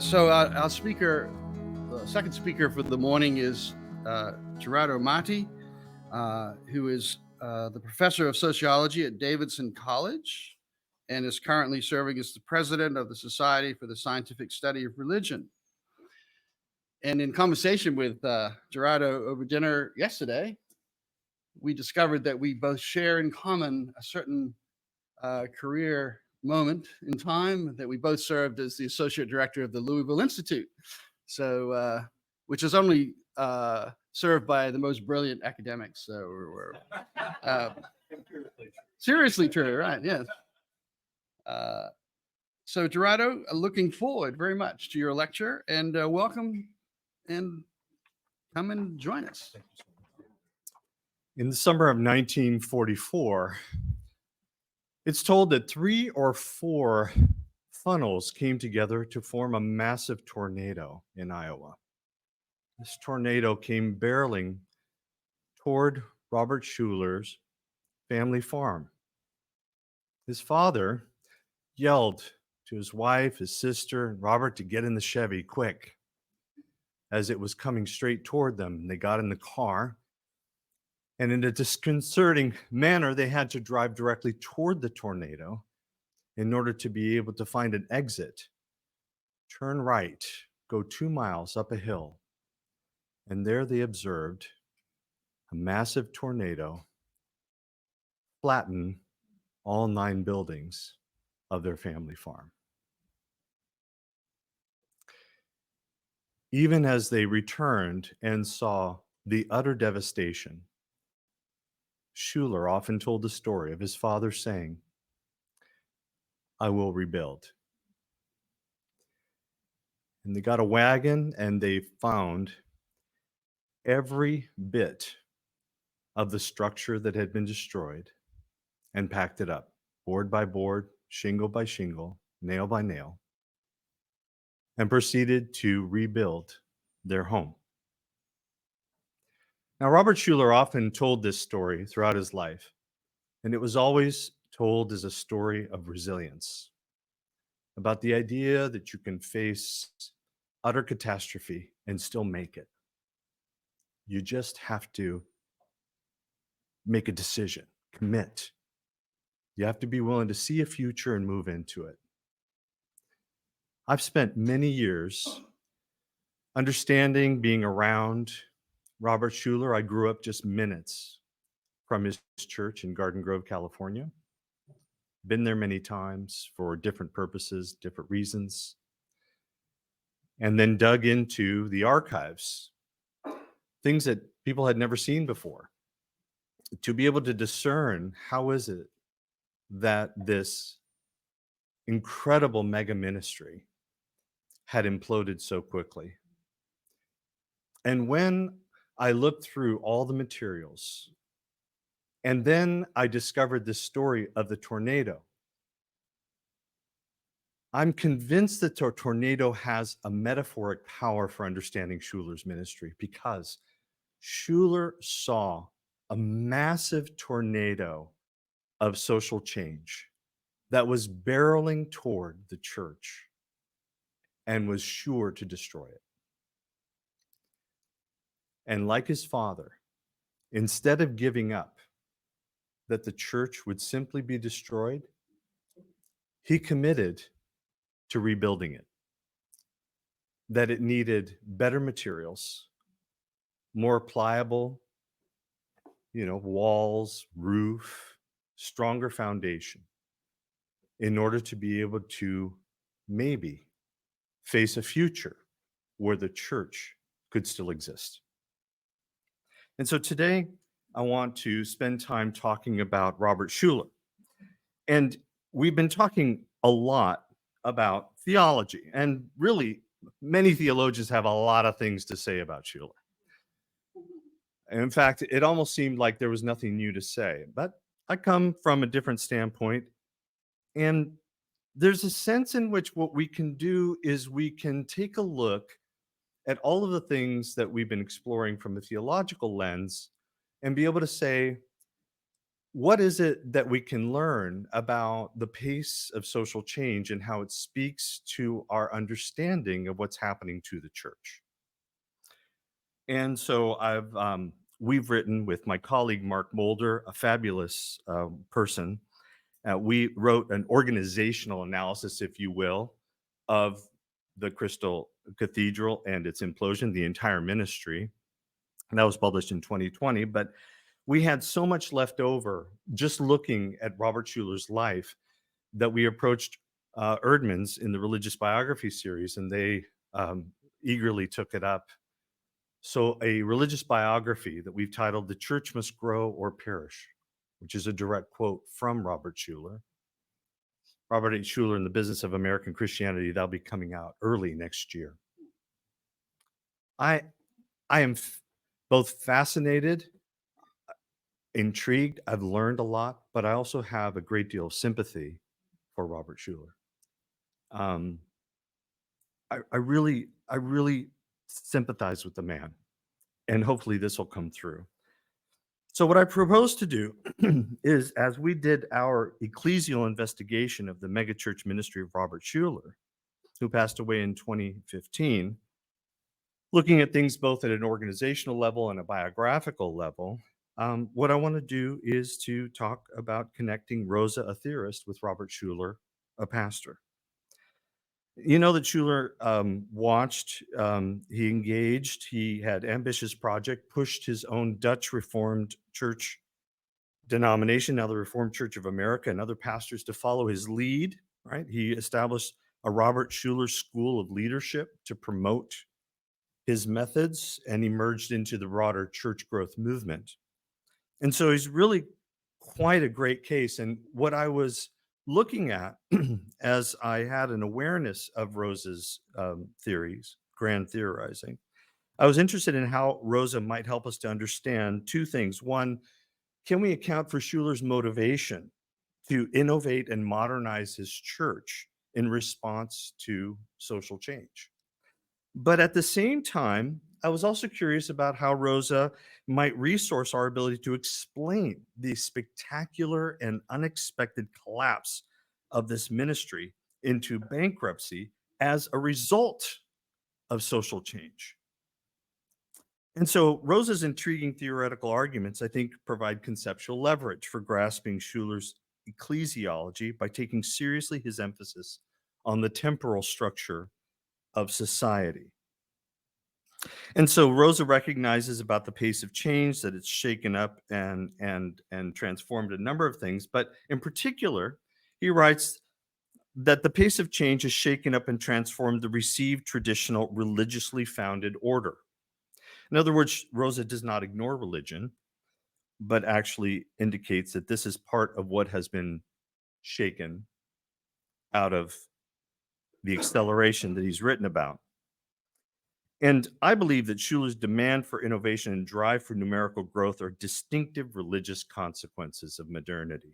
So our speaker, the second speaker for the morning is Gerardo Martí, who is the professor of sociology at Davidson College and is currently serving as the president of the Society for the Scientific Study of Religion. And in conversation with Gerardo over dinner yesterday, we discovered that we both share in common a certain career moment in time that we both served as the associate director of the Louisville Institute. So, which is only served by the most brilliant academics. So we're seriously true, right? Yes. So Gerardo, looking forward very much to your lecture, and welcome, and come and join us. In the summer of 1944, it's told that 3 or 4 funnels came together to form a massive tornado in Iowa. This tornado came barreling toward Robert Schuller's family farm. His father yelled to his wife, his sister, and Robert to get in the Chevy quick as it was coming straight toward them. They got in the car, and in a disconcerting manner, they had to drive directly toward the tornado in order to be able to find an exit, turn right, go 2 miles up a hill, and there they observed a massive tornado flatten all 9 buildings of their family farm. Even as they returned and saw the utter devastation, Schuller often told the story of his father saying, "I will rebuild." And they got a wagon and they found every bit of the structure that had been destroyed and packed it up, board by board, shingle by shingle, nail by nail, and proceeded to rebuild their home. Now, Robert Schuller often told this story throughout his life, and it was always told as a story of resilience, about the idea that you can face utter catastrophe and still make it. You just have to make a decision, commit. You have to be willing to see a future and move into it. I've spent many years understanding, being around Robert Schuller. I grew up just minutes from his church in Garden Grove, California. Been there many times for different purposes, different reasons. And then dug into the archives, things that people had never seen before, to be able to discern how is it that this incredible mega ministry had imploded so quickly. And when I looked through all the materials, and then I discovered the story of the tornado, I'm convinced that the tornado has a metaphoric power for understanding Schuller's ministry, because Schuller saw a massive tornado of social change that was barreling toward the church and was sure to destroy it. And like his father, instead of giving up that the church would simply be destroyed, he committed to rebuilding it, that it needed better materials, more pliable, walls, roof, stronger foundation, in order to be able to maybe face a future where the church could still exist. And so today, I want to spend time talking about Robert Schuller. And we've been talking a lot about theology, and really, many theologians have a lot of things to say about Schuller. In fact, it almost seemed like there was nothing new to say, but I come from a different standpoint, and there's a sense in which what we can do is we can take a look at all of the things that we've been exploring from a theological lens and be able to say, what is it that we can learn about the pace of social change and how it speaks to our understanding of what's happening to the church? And so we've written with my colleague Mark Mulder, a fabulous person. We wrote an organizational analysis, if you will, of the Crystal Cathedral and its implosion, the entire ministry. And that was published in 2020. But we had so much left over just looking at Robert Schuller's life that we approached Erdman's in the religious biography series, and they eagerly took it up. So, a religious biography that we've titled The Church Must Grow or Perish, which is a direct quote from Robert Schuller. Robert H. Schuller in the Business of American Christianity, that'll be coming out early next year. I am both fascinated, intrigued. I've learned a lot, but I also have a great deal of sympathy for Robert Schuller. I really sympathize with the man, and hopefully this will come through. So what I propose to do is, as we did our ecclesial investigation of the megachurch ministry of Robert Schuller, who passed away in 2015, looking at things both at an organizational level and a biographical level, what I want to do is to talk about connecting Rosa, a theorist, with Robert Schuller, a pastor. You know that Schuller watched, he engaged, he had ambitious project, pushed his own Dutch Reformed Church denomination, now the Reformed Church of America, and other pastors to follow his lead, right? He established a Robert Schuller School of Leadership to promote his methods and emerged into the broader church growth movement. And so he's really quite a great case. And what I was looking at as I had an awareness of Rosa's theories, grand theorizing, I was interested in how Rosa might help us to understand two things. One, can we account for Schuller's motivation to innovate and modernize his church in response to social change? But at the same time, I was also curious about how Rosa might resource our ability to explain the spectacular and unexpected collapse of this ministry into bankruptcy as a result of social change. And so Rosa's intriguing theoretical arguments, I think, provide conceptual leverage for grasping Schuller's ecclesiology by taking seriously his emphasis on the temporal structure of society. And so Rosa recognizes about the pace of change, that it's shaken up and transformed a number of things. But in particular, he writes that the pace of change has shaken up and transformed the received traditional religiously founded order. In other words, Rosa does not ignore religion, but actually indicates that this is part of what has been shaken out of the acceleration that he's written about. And I believe that Schuller's demand for innovation and drive for numerical growth are distinctive religious consequences of modernity.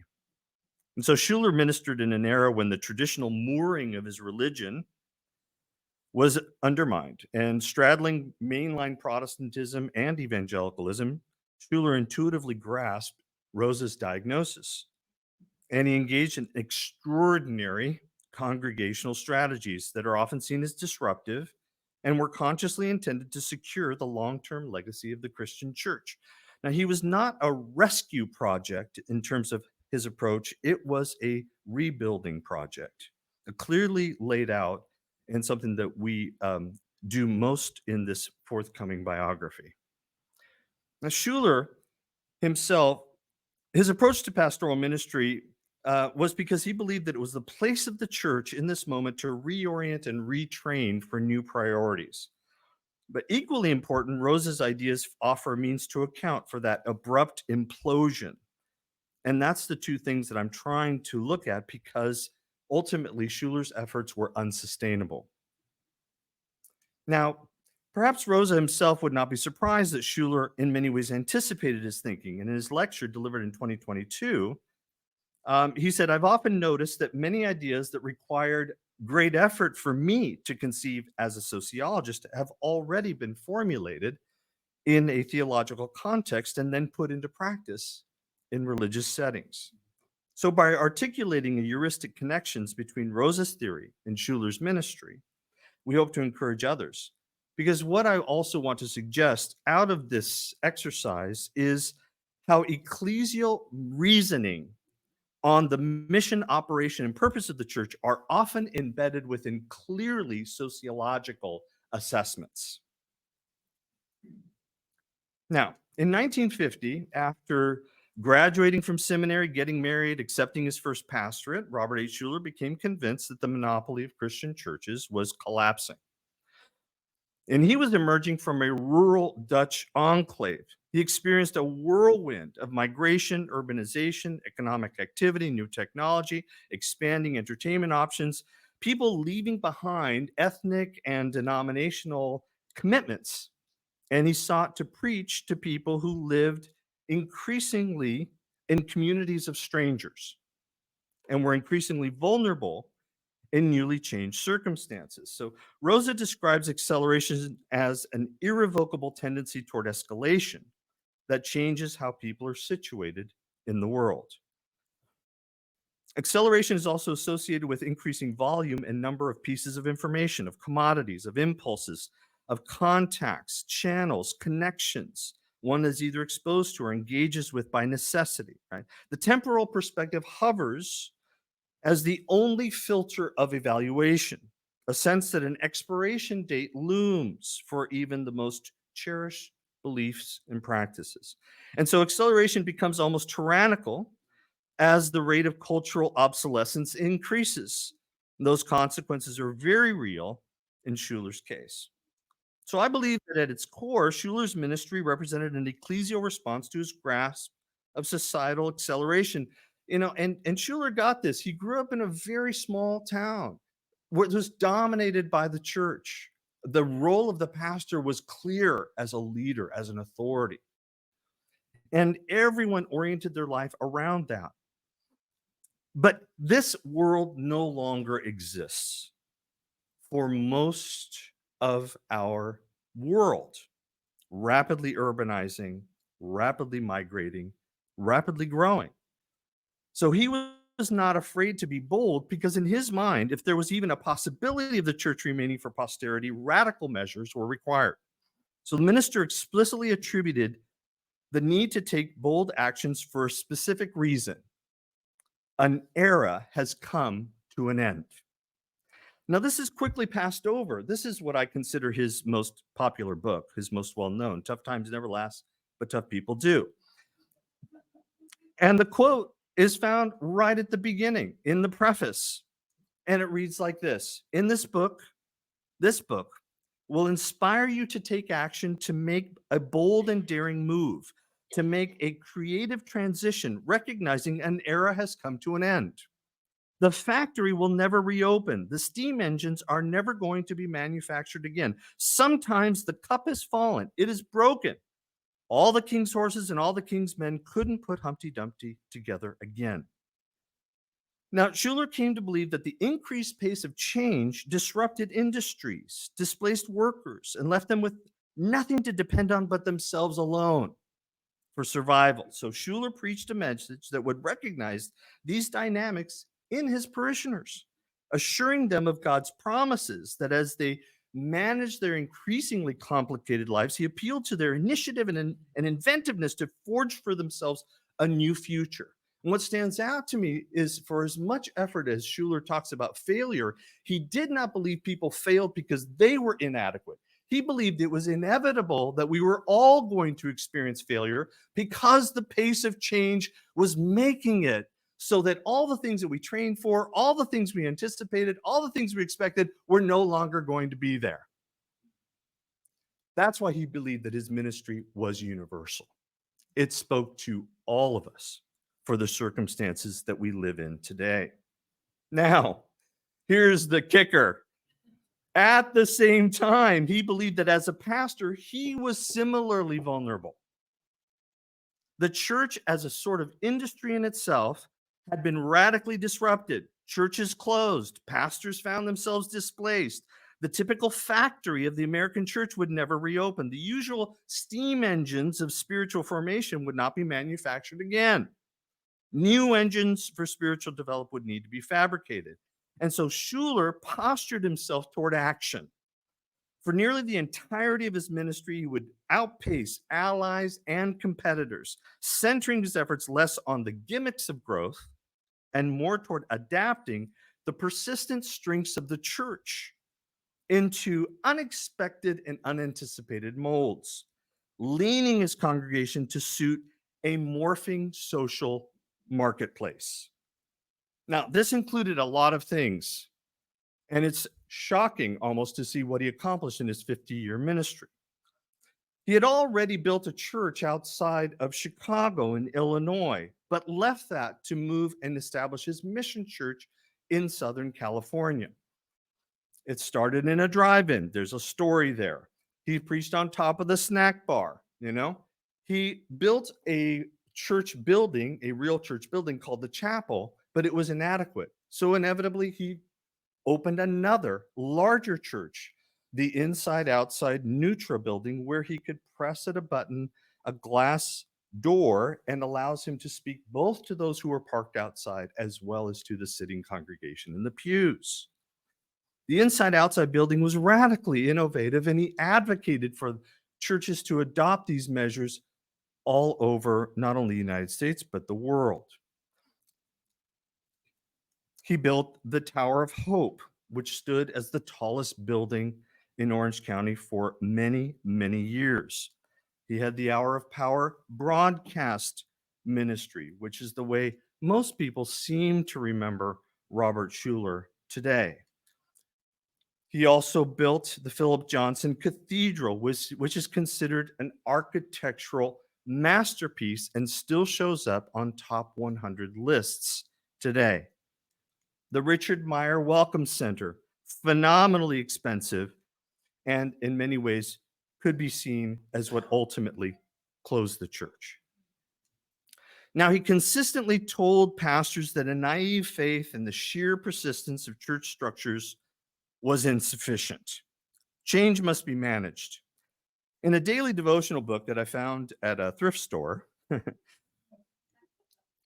And so Schuller ministered in an era when the traditional mooring of his religion was undermined, and straddling mainline Protestantism and evangelicalism, Schuller intuitively grasped Rosa's diagnosis, and he engaged in extraordinary congregational strategies that are often seen as disruptive and were consciously intended to secure the long-term legacy of the Christian church. Now, he was not a rescue project in terms of his approach. It was a rebuilding project, clearly laid out, and something that we do most in this forthcoming biography. Now, Schuller himself, his approach to pastoral ministry was because he believed that it was the place of the church in this moment to reorient and retrain for new priorities. But equally important, Rosa's ideas offer a means to account for that abrupt implosion. And that's the two things that I'm trying to look at, because ultimately Schuller's efforts were unsustainable. Now, perhaps Rosa himself would not be surprised that Schuller in many ways anticipated his thinking. And in his lecture delivered in 2022, he said, "I've often noticed that many ideas that required great effort for me to conceive as a sociologist have already been formulated in a theological context and then put into practice in religious settings. So by articulating a heuristic connections between Rosa's theory and Schuller's ministry, we hope to encourage others. Because what I also want to suggest out of this exercise is how ecclesial reasoning on the mission, operation, and purpose of the church are often embedded within clearly sociological assessments. Now, in 1950, after graduating from seminary, getting married, accepting his first pastorate, Robert H. Schuller became convinced that the monopoly of Christian churches was collapsing. And he was emerging from a rural Dutch enclave. He experienced a whirlwind of migration, urbanization, economic activity, new technology, expanding entertainment options, people leaving behind ethnic and denominational commitments. And he sought to preach to people who lived increasingly in communities of strangers and were increasingly vulnerable in newly changed circumstances. So Rosa describes acceleration as an irrevocable tendency toward escalation that changes how people are situated in the world. Acceleration is also associated with increasing volume and number of pieces of information, of commodities, of impulses, of contacts, channels, connections one is either exposed to or engages with by necessity. Right? The temporal perspective hovers as the only filter of evaluation, a sense that an expiration date looms for even the most cherished beliefs and practices. And so acceleration becomes almost tyrannical as the rate of cultural obsolescence increases. And those consequences are very real in Schuller's case. So I believe that at its core, Schuller's ministry represented an ecclesial response to his grasp of societal acceleration. And Schuller got this. He grew up in a very small town where it was dominated by the church. The role of the pastor was clear as a leader, as an authority. And everyone oriented their life around that. But this world no longer exists for most of our world. Rapidly urbanizing, rapidly migrating, rapidly growing. So he was not afraid to be bold because in his mind, if there was even a possibility of the church remaining for posterity, radical measures were required. So the minister explicitly attributed the need to take bold actions for a specific reason. An era has come to an end. Now, this is quickly passed over. This is what I consider his most popular book, his most well-known, Tough Times Never Last, but Tough People Do. And the quote is found right at the beginning in the preface. And it reads like this: in this book will inspire you to take action, to make a bold and daring move, to make a creative transition, recognizing an era has come to an end. The factory will never reopen. The steam engines are never going to be manufactured again. Sometimes the cup has fallen. It is broken. All the king's horses and all the king's men couldn't put Humpty Dumpty together again. Now, Schuller came to believe that the increased pace of change disrupted industries, displaced workers, and left them with nothing to depend on but themselves alone for survival. So Schuller preached a message that would recognize these dynamics in his parishioners, assuring them of God's promises that as they managed their increasingly complicated lives, he appealed to their initiative and inventiveness to forge for themselves a new future. And what stands out to me is, for as much effort as Schuller talks about failure, he did not believe people failed because they were inadequate. He believed it was inevitable that we were all going to experience failure because the pace of change was making it so that all the things that we trained for, all the things we anticipated, all the things we expected were no longer going to be there. That's why he believed that his ministry was universal. It spoke to all of us for the circumstances that we live in today. Now, here's the kicker. At the same time, he believed that as a pastor, he was similarly vulnerable. The church, as a sort of industry in itself, had been radically disrupted. Churches closed. Pastors found themselves displaced. The typical factory of the American church would never reopen. The usual steam engines of spiritual formation would not be manufactured again. New engines for spiritual development would need to be fabricated. And so Schuller postured himself toward action. For nearly the entirety of his ministry, he would outpace allies and competitors, centering his efforts less on the gimmicks of growth and more toward adapting the persistent strengths of the church into unexpected and unanticipated molds, leaning his congregation to suit a morphing social marketplace. Now, this included a lot of things, and it's shocking almost to see what he accomplished in his 50-year ministry. He had already built a church outside of Chicago in Illinois, but left that to move and establish his mission church in Southern California. It started in a drive-in. There's a story there. He preached on top of the snack bar, He built a church building, a real church building called the chapel, but it was inadequate. So inevitably, he opened another larger church, the inside-outside Nutra building, where he could press at a button, a glass door, and allows him to speak both to those who were parked outside as well as to the sitting congregation in the pews. The inside-outside building was radically innovative, and he advocated for churches to adopt these measures all over not only the United States, but the world. He built the Tower of Hope, which stood as the tallest building in Orange County for many, many years. He had the Hour of Power broadcast ministry, which is the way most people seem to remember Robert Schuller today. He also built the Philip Johnson Cathedral, which is considered an architectural masterpiece and still shows up on top 100 lists today. The Richard Meyer Welcome Center, phenomenally expensive, and in many ways could be seen as what ultimately closed the church. Now, he consistently told pastors that a naive faith in the sheer persistence of church structures was insufficient. Change must be managed. In a daily devotional book that I found at a thrift store,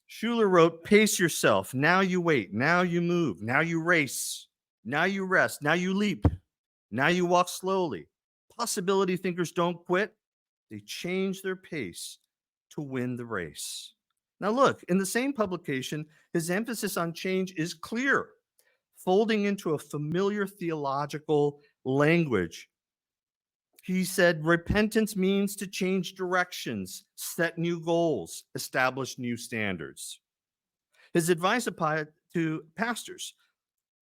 Schuller wrote, "Pace yourself. Now you wait. Now you move. Now you race. Now you rest. Now you leap. Now you walk slowly. Possibility thinkers don't quit. They change their pace to win the race." Now look, in the same publication, his emphasis on change is clear, folding into a familiar theological language. He said, repentance means to change directions, set new goals, establish new standards. His advice applied to pastors.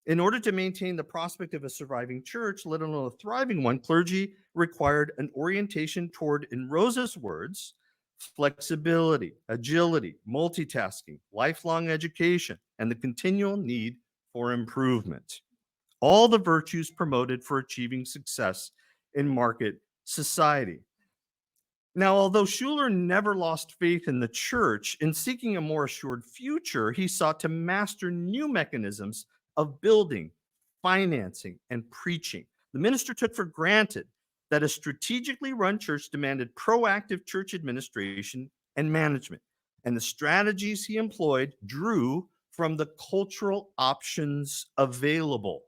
In order to maintain the prospect of a surviving church, let alone a thriving one, clergy required an orientation toward, in Rosa's words, flexibility, agility, multitasking, lifelong education, and the continual need for improvement. All the virtues promoted for achieving success in market society. Now, although Schuller never lost faith in the church, in seeking a more assured future, he sought to master new mechanisms of building, financing, and preaching. The minister took for granted that a strategically run church demanded proactive church administration and management, and the strategies he employed drew from the cultural options available.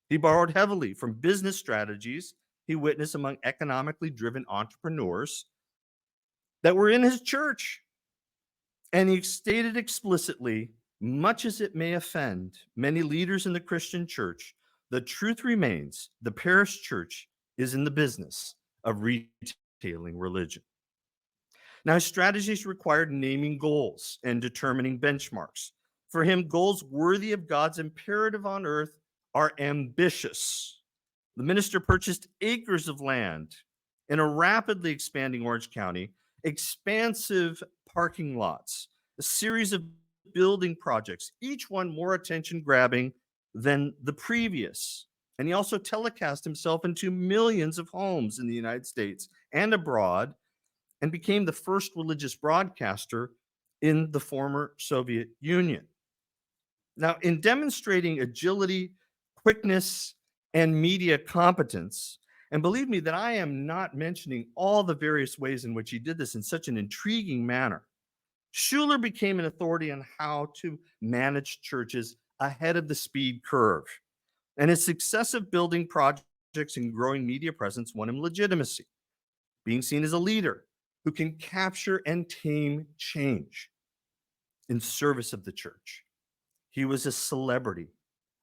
He borrowed heavily from business strategies he witnessed among economically driven entrepreneurs that were in his church. And he stated explicitly, much as it may offend many leaders in the Christian church, the truth remains the parish church is in the business of retailing religion. Now, his strategies required naming goals and determining benchmarks. For him, goals worthy of God's imperative on earth are ambitious. The minister purchased acres of land in a rapidly expanding Orange County, expansive parking lots, a series of building projects, each one more attention-grabbing than the previous. And he also telecast himself into millions of homes in the United States and abroad, and became the first religious broadcaster in the former Soviet Union. Now, in demonstrating agility, quickness, and media competence, and believe me that I am not mentioning all the various ways in which he did this in such an intriguing manner, Schuler became an authority on how to manage churches ahead of the speed curve. And his successive building projects and growing media presence won him legitimacy, being seen as a leader who can capture and tame change in service of the church. He was a celebrity,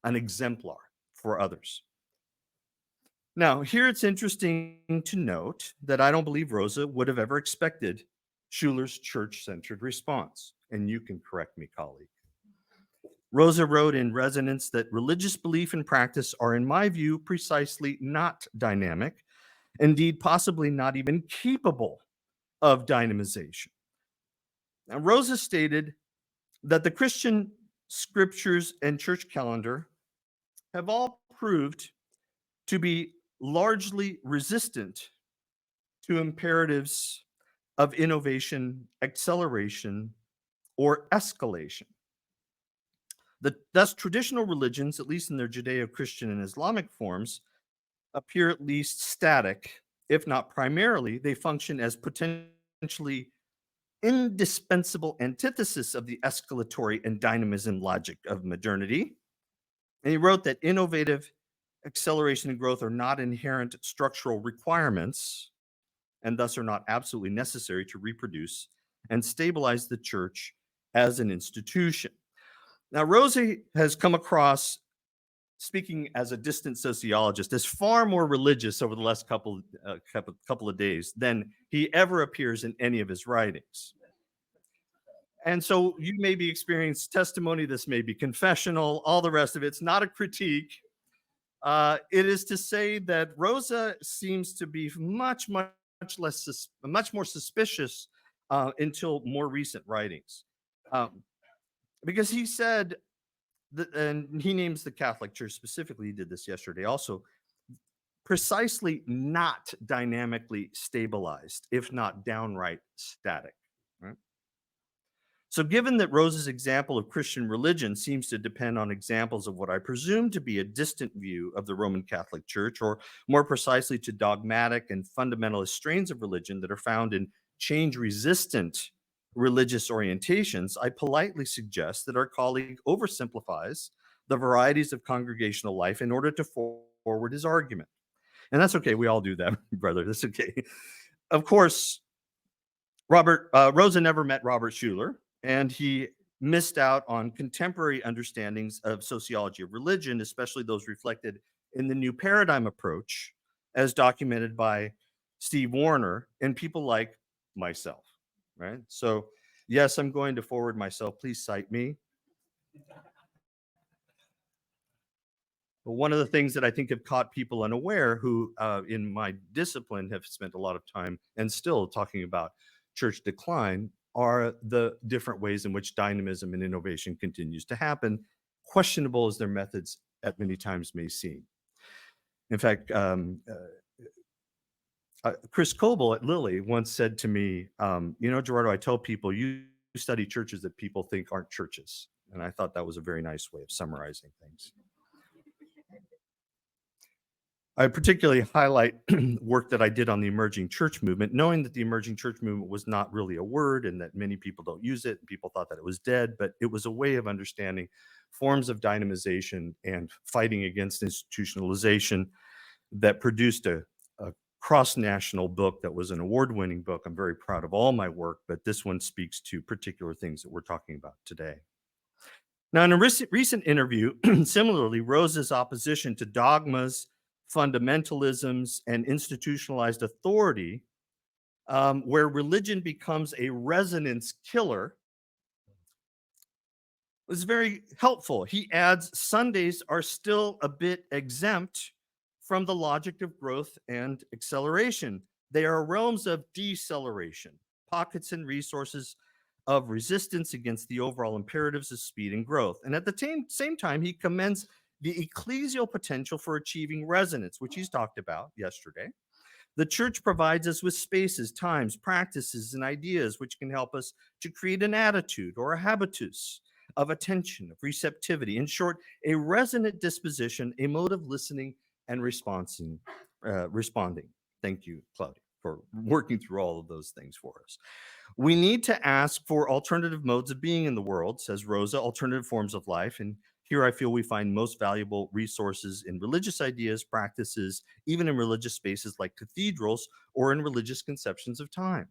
an exemplar for others. Now, here it's interesting to note that I don't believe Rosa would have ever expected Schuler's church-centered response. And you can correct me, colleague. Rosa wrote in Resonance that religious belief and practice are, in my view, precisely not dynamic, indeed, possibly not even capable of dynamization. Now, Rosa stated that the Christian scriptures and church calendar have all proved to be largely resistant to imperatives of innovation, acceleration, or escalation. Thus, traditional religions, at least in their Judeo-Christian and Islamic forms, appear at least static, if not primarily. They function as potentially indispensable antithesis of the escalatory and dynamism logic of modernity. And he wrote that innovative acceleration and growth are not inherent structural requirements and thus are not absolutely necessary to reproduce and stabilize the church as an institution. Now, Rosa has come across, speaking as a distant sociologist, as far more religious over the last couple of days than he ever appears in any of his writings. And so you may be experiencing testimony, this may be confessional, all the rest of it. It's not a critique. It is to say that Rosa seems to be much more suspicious until more recent writings. Because he said, and he names the Catholic Church specifically, he did this yesterday also, precisely not dynamically stabilized, if not downright static. Right? So given that Rosa's example of Christian religion seems to depend on examples of what I presume to be a distant view of the Roman Catholic Church, or more precisely to dogmatic and fundamentalist strains of religion that are found in change-resistant religious orientations, I politely suggest that our colleague oversimplifies the varieties of congregational life in order to forward his argument. And that's okay. We all do that, brother. That's okay. Of course, Rosa never met Robert Schuler, and he missed out on contemporary understandings of sociology of religion, especially those reflected in the new paradigm approach as documented by Steve Warner and people like myself, right? So yes, I'm going to forward myself. Please cite me. But one of the things that I think have caught people unaware who in my discipline have spent a lot of time and still talking about church decline are the different ways in which dynamism and innovation continues to happen, questionable as their methods at many times may seem. In fact, Chris Coble at Lilly once said to me, you know, Gerardo, I tell people you study churches that people think aren't churches. And I thought that was a very nice way of summarizing things. I particularly highlight work that I did on the emerging church movement, knowing that the emerging church movement was not really a word and that many people don't use it. And people thought that it was dead, but it was a way of understanding forms of dynamization and fighting against institutionalization that produced a cross-national book that was an award-winning book. I'm very proud of all my work, but this one speaks to particular things that we're talking about today. Now, in a recent interview, similarly, Rosa's opposition to dogmas, fundamentalisms, and institutionalized authority, where religion becomes a resonance killer, was very helpful. He adds, Sundays are still a bit exempt from the logic of growth and acceleration. They are realms of deceleration, pockets and resources of resistance against the overall imperatives of speed and growth. And at the same time, he commends the ecclesial potential for achieving resonance, which he's talked about yesterday. The church provides us with spaces, times, practices, and ideas which can help us to create an attitude or a habitus of attention, of receptivity. In short, a resonant disposition, a mode of listening and responding. Thank you, Claudia, for working through all of those things for us. We need to ask for alternative modes of being in the world, says Rosa, alternative forms of life. And here I feel we find most valuable resources in religious ideas, practices, even in religious spaces like cathedrals or in religious conceptions of time.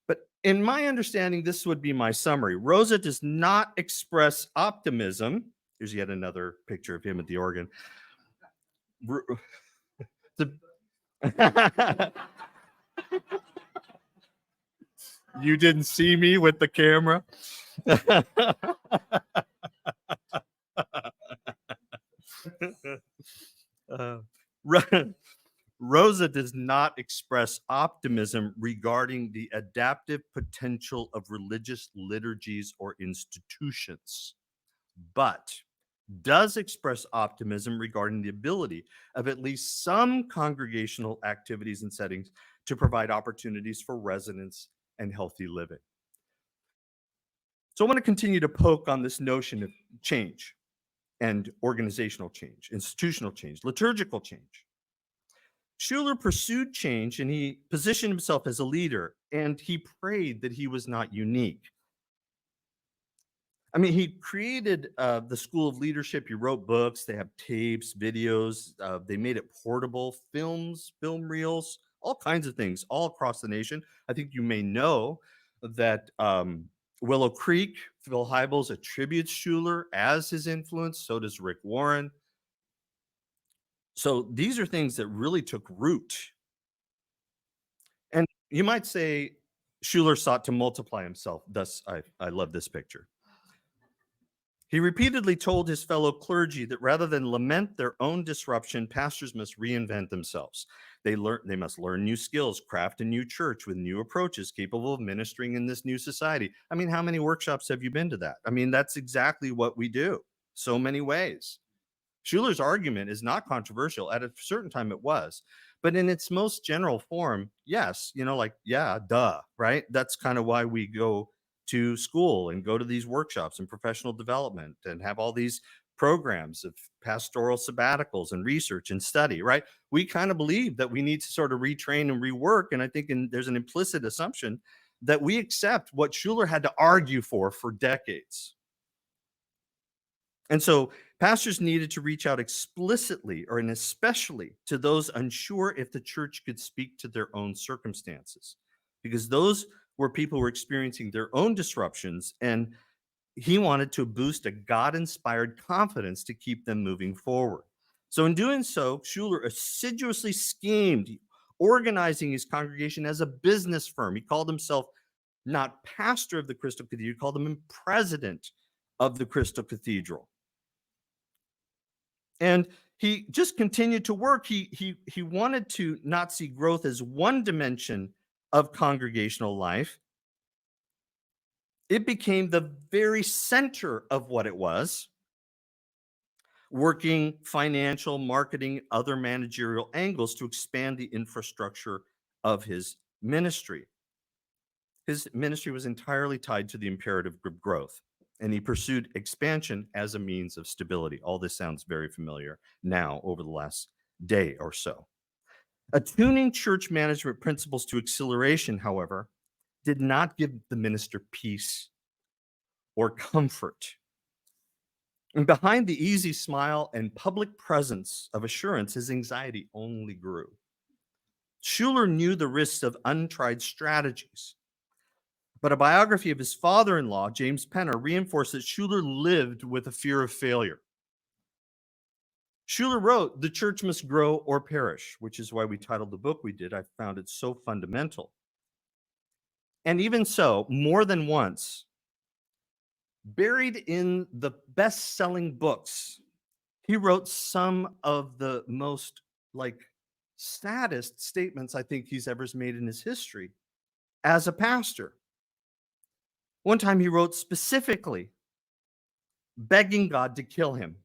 But in my understanding, this would be my summary. Rosa does not express optimism. Here's yet another picture of him at the organ. You didn't see me with the camera? Rosa does not express optimism regarding the adaptive potential of religious liturgies or institutions, but does express optimism regarding the ability of at least some congregational activities and settings to provide opportunities for residence and healthy living. So I want to continue to poke on this notion of change and organizational change, institutional change, liturgical change. Schuller pursued change and he positioned himself as a leader, and he prayed that he was not unique. I mean, he created the School of Leadership. He wrote books. They have tapes, videos. They made it portable, films, film reels, all kinds of things all across the nation. I think you may know that Willow Creek, Phil Hybels attributes Schuller as his influence. So does Rick Warren. So these are things that really took root. And you might say Schuller sought to multiply himself. Thus, I love this picture. He repeatedly told his fellow clergy that rather than lament their own disruption, pastors must reinvent themselves. They must learn new skills, craft a new church with new approaches capable of ministering in this new society. I mean, how many workshops have you been to that? I mean, that's exactly what we do, so many ways. Schuller's argument is not controversial. At a certain time it was, but in its most general form, yes, yeah, duh, right? That's kind of why we go to school and go to these workshops and professional development and have all these programs of pastoral sabbaticals and research and study, right? We kind of believe that we need to sort of retrain and rework. And I think there's an implicit assumption that we accept what Schuller had to argue for decades. And so pastors needed to reach out explicitly and especially to those unsure if the church could speak to their own circumstances, because those were people who were experiencing their own disruptions, and he wanted to boost a God-inspired confidence to keep them moving forward. So in doing so, Schuller assiduously schemed, organizing his congregation as a business firm. He called himself not pastor of the Crystal Cathedral, he called him president of the Crystal Cathedral. And he just continued to work. He wanted to not see growth as one dimension of congregational life. It became the very center of what it was, working financial, marketing, other managerial angles to expand the infrastructure of his ministry. His ministry was entirely tied to the imperative of growth, and he pursued expansion as a means of stability. All this sounds very familiar now over the last day or so. Attuning church management principles to acceleration, however, did not give the minister peace or comfort. And behind the easy smile and public presence of assurance, his anxiety only grew. Schuller knew the risks of untried strategies, but a biography of his father-in-law, James Penner, reinforced that Schuller lived with a fear of failure. Schuller wrote, "The church must grow or perish," which is why we titled the book we did. I found it so fundamental. And even so, more than once, buried in the best-selling books, he wrote some of the most saddest statements I think he's ever made in his history as a pastor. One time he wrote specifically begging God to kill him.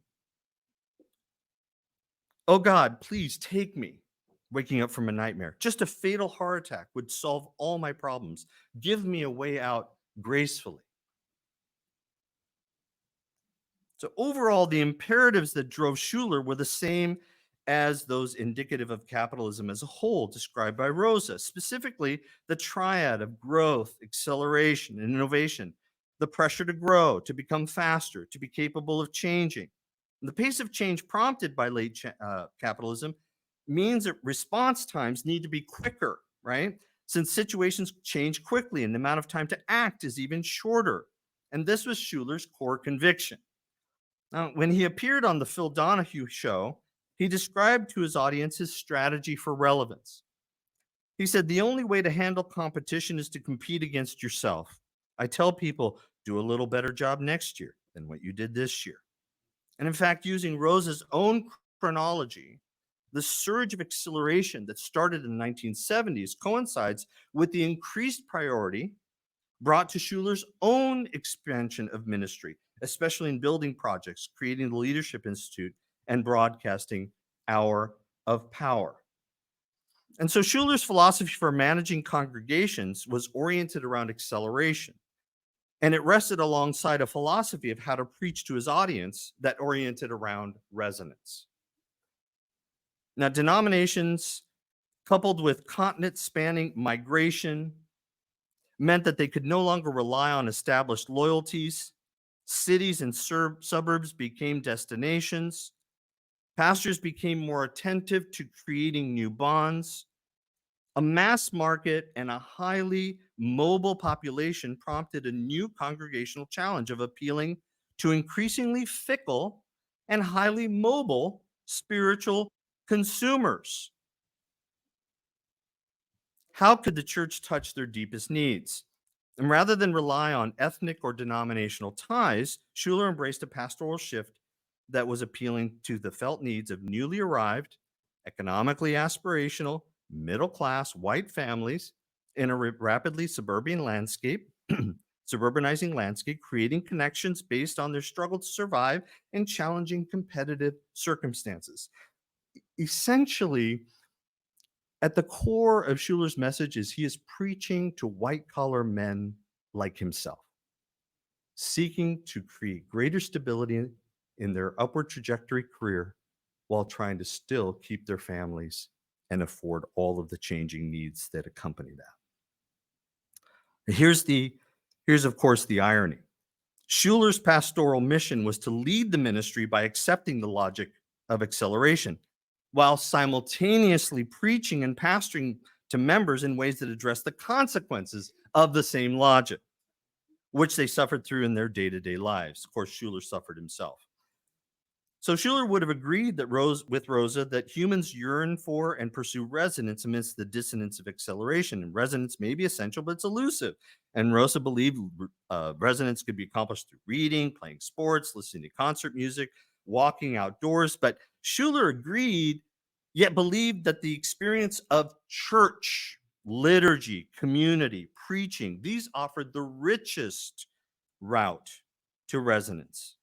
"Oh God, please take me," waking up from a nightmare. "Just a fatal heart attack would solve all my problems. Give me a way out gracefully." So overall, the imperatives that drove Schuller were the same as those indicative of capitalism as a whole, described by Rosa, specifically the triad of growth, acceleration, and innovation, the pressure to grow, to become faster, to be capable of changing. And the pace of change prompted by late capitalism means that response times need to be quicker, right? Since situations change quickly and the amount of time to act is even shorter. And this was Schuler's core conviction. Now, when he appeared on the Phil Donahue show, he described to his audience his strategy for relevance. He said, the only way to handle competition is to compete against yourself. I tell people, do a little better job next year than what you did this year. And in fact, using Rosa's own chronology, the surge of acceleration that started in the 1970s coincides with the increased priority brought to Schuler's own expansion of ministry, especially in building projects, creating the Leadership Institute, and broadcasting Hour of Power. And so Schuler's philosophy for managing congregations was oriented around acceleration. And it rested alongside a philosophy of how to preach to his audience that oriented around resonance. Now, denominations coupled with continent spanning migration meant that they could no longer rely on established loyalties. Cities and suburbs became destinations. Pastors became more attentive to creating new bonds. A mass market and a highly mobile population prompted a new congregational challenge of appealing to increasingly fickle and highly mobile spiritual consumers. How could the church touch their deepest needs? And rather than rely on ethnic or denominational ties, Schuler embraced a pastoral shift that was appealing to the felt needs of newly arrived, economically aspirational, middle class white families in a rapidly suburbanizing landscape, creating connections based on their struggle to survive in challenging competitive circumstances. Essentially, at the core of Schuler's message is he is preaching to white-collar men like himself, seeking to create greater stability in their upward trajectory career while trying to still keep their families and afford all of the changing needs that accompany that. Here's of course the irony. Schuler's pastoral mission was to lead the ministry by accepting the logic of acceleration, while simultaneously preaching and pastoring to members in ways that address the consequences of the same logic, which they suffered through in their day-to-day lives. Of course, Schuler suffered himself. So Schuler would have agreed that with Rosa that humans yearn for and pursue resonance amidst the dissonance of acceleration. And resonance may be essential, but it's elusive. And Rosa believed resonance could be accomplished through reading, playing sports, listening to concert music, walking outdoors. But Schuler agreed, yet believed that the experience of church, liturgy, community, preaching, these offered the richest route to resonance.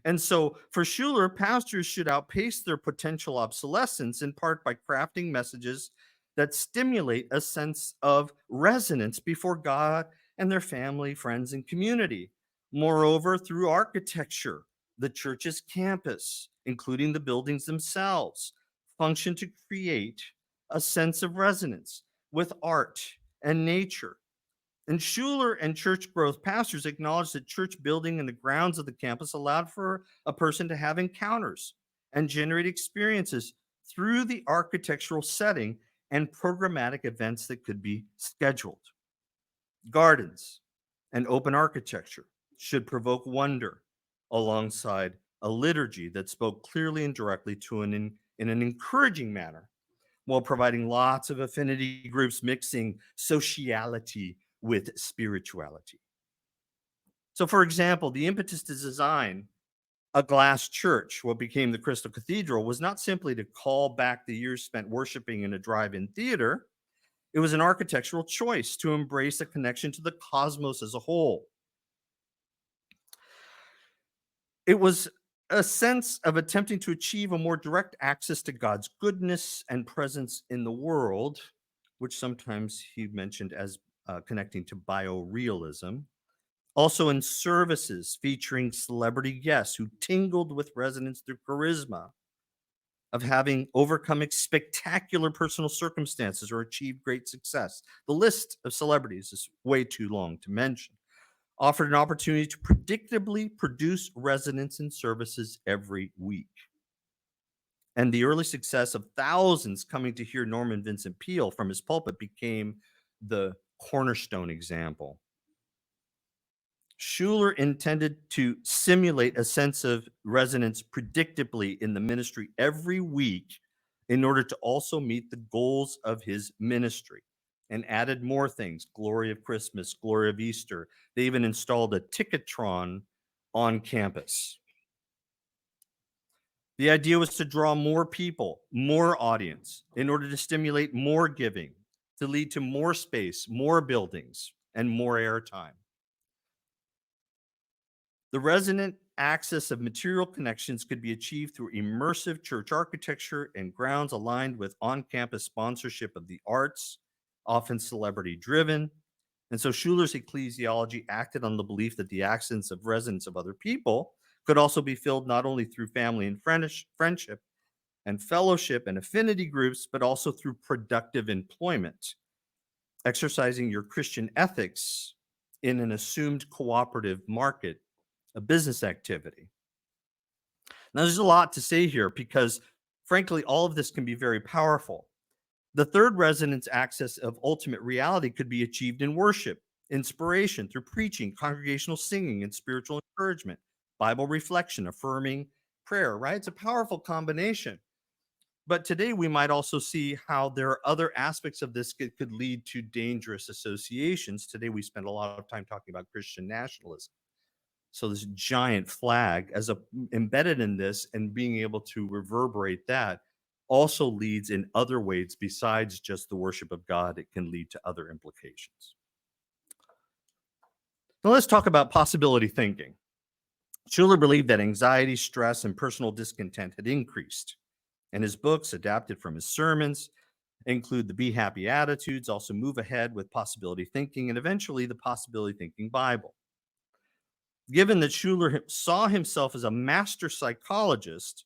And so for Schuler, pastors should outpace their potential obsolescence in part by crafting messages that stimulate a sense of resonance before God and their family, friends, and community. Moreover, through architecture, the church's campus, including the buildings themselves, function to create a sense of resonance with art and nature. And Schuler and church growth pastors acknowledged that church building and the grounds of the campus allowed for a person to have encounters and generate experiences through the architectural setting and programmatic events that could be scheduled. Gardens and open architecture should provoke wonder alongside a liturgy that spoke clearly and directly to in an encouraging manner, while providing lots of affinity groups mixing sociality with spirituality. So, for example, the impetus to design a glass church, what became the Crystal Cathedral, was not simply to call back the years spent worshiping in a drive-in theater. It was an architectural choice to embrace a connection to the cosmos as a whole. It was a sense of attempting to achieve a more direct access to God's goodness and presence in the world, which sometimes he mentioned as connecting to biorealism. Also in services featuring celebrity guests who tingled with resonance through charisma. of having overcome spectacular personal circumstances or achieved great success. The list of celebrities is way too long to mention. Offered an opportunity to predictably produce residents and services every week. And the early success of thousands coming to hear Norman Vincent Peale from his pulpit became the cornerstone example. Schuller intended to simulate a sense of resonance predictably in the ministry every week in order to also meet the goals of his ministry, and added more things: glory of Christmas, glory of Easter. They even installed a ticketron on campus. The idea was to draw more people, more audience, in order to stimulate more giving, to lead to more space, more buildings, and more airtime. The resonant access of material connections could be achieved through immersive church architecture and grounds aligned with on-campus sponsorship of the arts, often celebrity-driven. And so Schuller's ecclesiology acted on the belief that the accents of resonance of other people could also be filled not only through family and friendship and fellowship and affinity groups, but also through productive employment, exercising your Christian ethics in an assumed cooperative market, a business activity. Now, there's a lot to say here because, frankly, all of this can be very powerful. The third resonance access of ultimate reality could be achieved in worship, inspiration through preaching, congregational singing, and spiritual encouragement, Bible reflection, affirming prayer, right? It's a powerful combination. But today we might also see how there are other aspects of this that could lead to dangerous associations. Today we spend a lot of time talking about Christian nationalism. So this giant flag embedded in this and being able to reverberate that also leads in other ways besides just the worship of God. It can lead to other implications. Now let's talk about possibility thinking. Schuller believed that anxiety, stress, and personal discontent had increased. And his books, adapted from his sermons, include the Be Happy Attitudes, also Move Ahead with Possibility Thinking, and eventually the Possibility Thinking Bible. Given that Schuller saw himself as a master psychologist,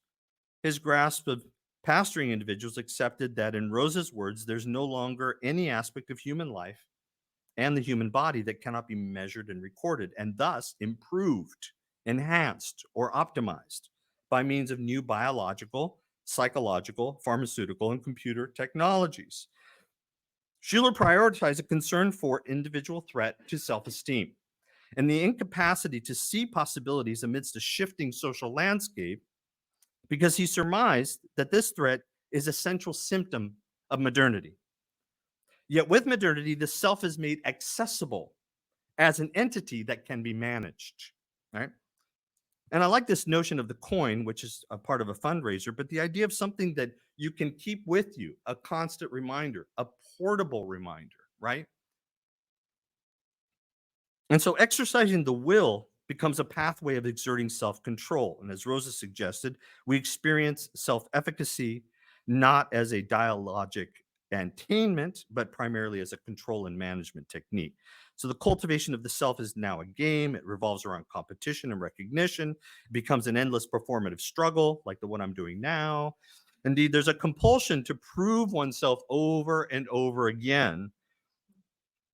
his grasp of pastoring individuals accepted that, in Rosa's words, there's no longer any aspect of human life and the human body that cannot be measured and recorded, and thus improved, enhanced, or optimized by means of new biological, psychological, pharmaceutical, and computer technologies. Schuller prioritized a concern for individual threat to self-esteem and the incapacity to see possibilities amidst a shifting social landscape, because he surmised that this threat is a central symptom of modernity. Yet with modernity, the self is made accessible as an entity that can be managed, right? And I like this notion of the coin, which is a part of a fundraiser, but the idea of something that you can keep with you, a constant reminder, a portable reminder, right? And so exercising the will becomes a pathway of exerting self-control. And as Rosa suggested, we experience self-efficacy not as a dialogic attainment, but primarily as a control and management technique. So the cultivation of the self is now a game. It revolves around competition and recognition. It becomes an endless performative struggle, like the one I'm doing now. Indeed, there's a compulsion to prove oneself over and over again.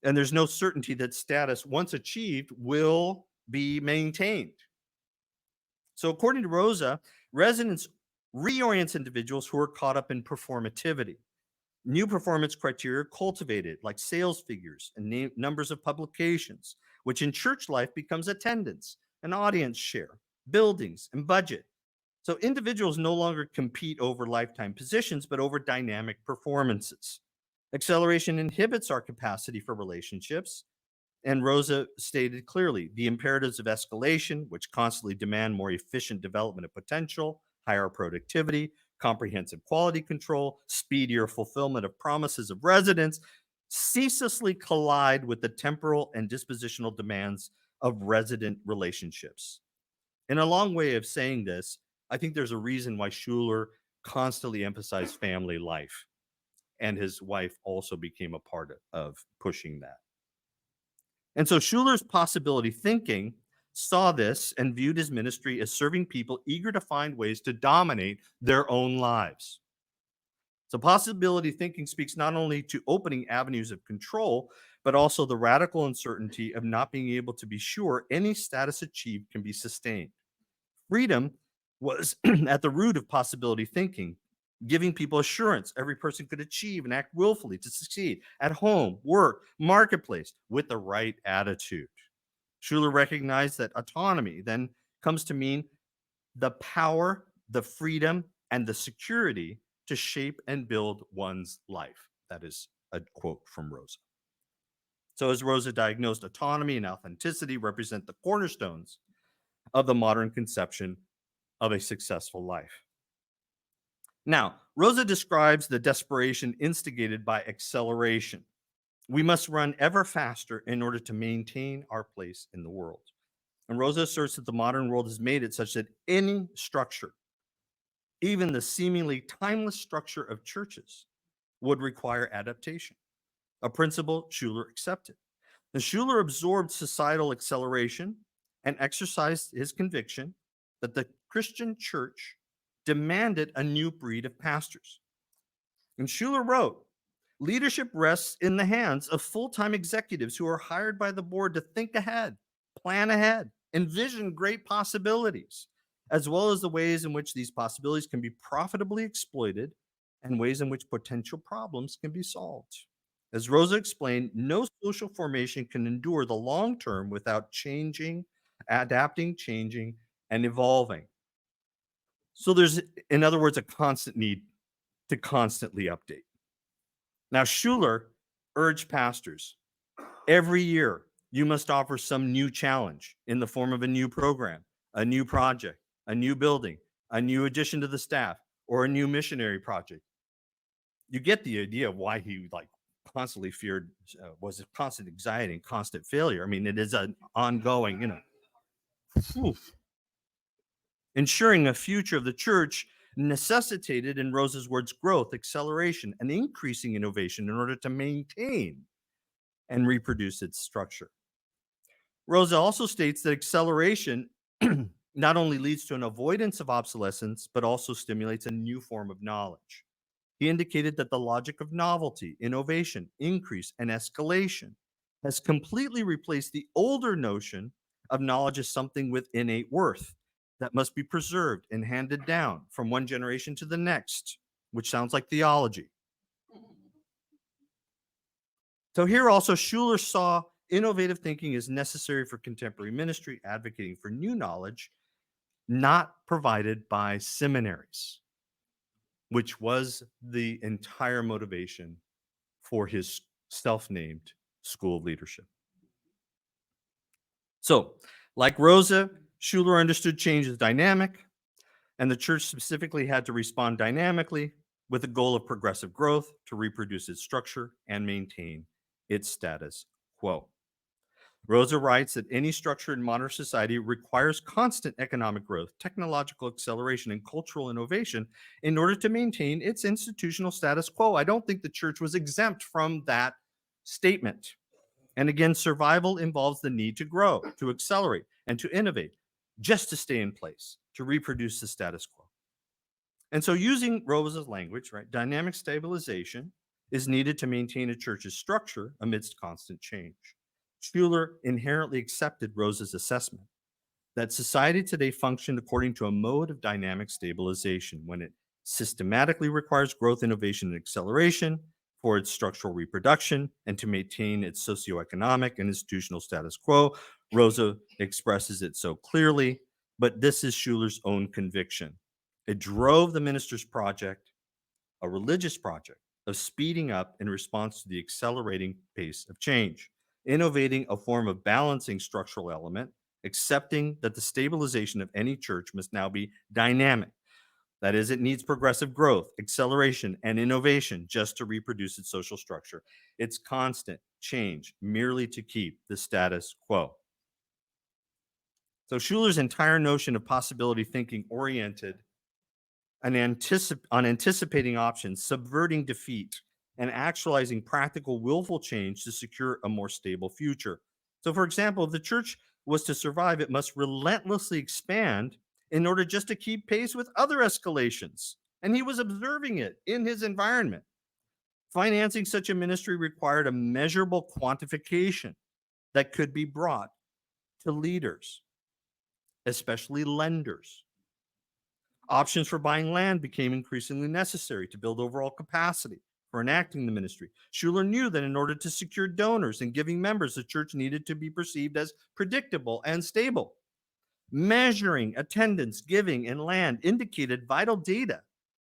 And there's no certainty that status, once achieved, will be maintained. So according to Rosa, resonance reorients individuals who are caught up in performativity. New performance criteria cultivated, like sales figures and numbers of publications, which in church life becomes attendance, an audience share, buildings, and budget. So individuals no longer compete over lifetime positions, but over dynamic performances. Acceleration inhibits our capacity for relationships. And Rosa stated clearly the imperatives of escalation, which constantly demand more efficient development of potential, higher productivity, comprehensive quality control, speedier fulfillment of promises of residence, ceaselessly collide with the temporal and dispositional demands of resident relationships. In a long way of saying this, I think there's a reason why Schuller constantly emphasized family life, and his wife also became a part of pushing that. And so Schuller's possibility thinking saw this and viewed his ministry as serving people eager to find ways to dominate their own lives. So possibility thinking speaks not only to opening avenues of control, but also the radical uncertainty of not being able to be sure any status achieved can be sustained. Freedom was at the root of possibility thinking, giving people assurance every person could achieve and act willfully to succeed at home, work, marketplace with the right attitude. Schuller recognized that autonomy then comes to mean the power, the freedom, and the security to shape and build one's life. That is a quote from Rosa. So as Rosa diagnosed, autonomy and authenticity represent the cornerstones of the modern conception of a successful life. Now, Rosa describes the desperation instigated by acceleration. We must run ever faster in order to maintain our place in the world. And Rosa asserts that the modern world has made it such that any structure, even the seemingly timeless structure of churches, would require adaptation, a principle Schuller accepted. And Schuller absorbed societal acceleration and exercised his conviction that the Christian church demanded a new breed of pastors. And Schuller wrote, leadership rests in the hands of full-time executives who are hired by the board to think ahead, plan ahead, envision great possibilities, as well as the ways in which these possibilities can be profitably exploited and ways in which potential problems can be solved. As Rosa explained, no social formation can endure the long term without changing, adapting, changing, and evolving. So there's, in other words, a constant need to constantly update. Now, Schuller urged pastors, every year you must offer some new challenge in the form of a new program, a new project, a new building, a new addition to the staff, or a new missionary project. You get the idea of why he constantly feared, was constant anxiety and constant failure. I mean, it is an ongoing, ensuring a future of the church necessitated, in Rosa's words, growth, acceleration, and increasing innovation in order to maintain and reproduce its structure. Rosa also states that acceleration not only leads to an avoidance of obsolescence, but also stimulates a new form of knowledge. He indicated that the logic of novelty, innovation, increase, and escalation has completely replaced the older notion of knowledge as something with innate worth that must be preserved and handed down from one generation to the next, which sounds like theology. So here also, Schuller saw innovative thinking as necessary for contemporary ministry, advocating for new knowledge not provided by seminaries, which was the entire motivation for his self-named school of leadership. So, like Rosa, Schuller understood change as dynamic, and the church specifically had to respond dynamically with the goal of progressive growth to reproduce its structure and maintain its status quo. Rosa writes that any structure in modern society requires constant economic growth, technological acceleration, and cultural innovation in order to maintain its institutional status quo. I don't think the church was exempt from that statement. And again, survival involves the need to grow, to accelerate, and to innovate, just to stay in place, to reproduce the status quo. And so using Rosa's language, right, dynamic stabilization is needed to maintain a church's structure amidst constant change. Schuller inherently accepted Rosa's assessment that society today functioned according to a mode of dynamic stabilization when it systematically requires growth, innovation, and acceleration for its structural reproduction and to maintain its socioeconomic and institutional status quo. Rosa expresses it so clearly, but this is Schuller's own conviction. It drove the minister's project, a religious project, of speeding up in response to the accelerating pace of change, innovating a form of balancing structural element, accepting that the stabilization of any church must now be dynamic. That is, it needs progressive growth, acceleration, and innovation just to reproduce its social structure. It's constant change merely to keep the status quo. So Schuller's entire notion of possibility thinking oriented on anticipating options, subverting defeat, and actualizing practical willful change to secure a more stable future. So, for example, if the church was to survive, it must relentlessly expand in order just to keep pace with other escalations. And he was observing it in his environment. Financing such a ministry required a measurable quantification that could be brought to leaders, especially lenders. Options for buying land became increasingly necessary to build overall capacity for enacting the ministry. Schuller knew that in order to secure donors and giving members, the church needed to be perceived as predictable and stable. Measuring attendance, giving, and land indicated vital data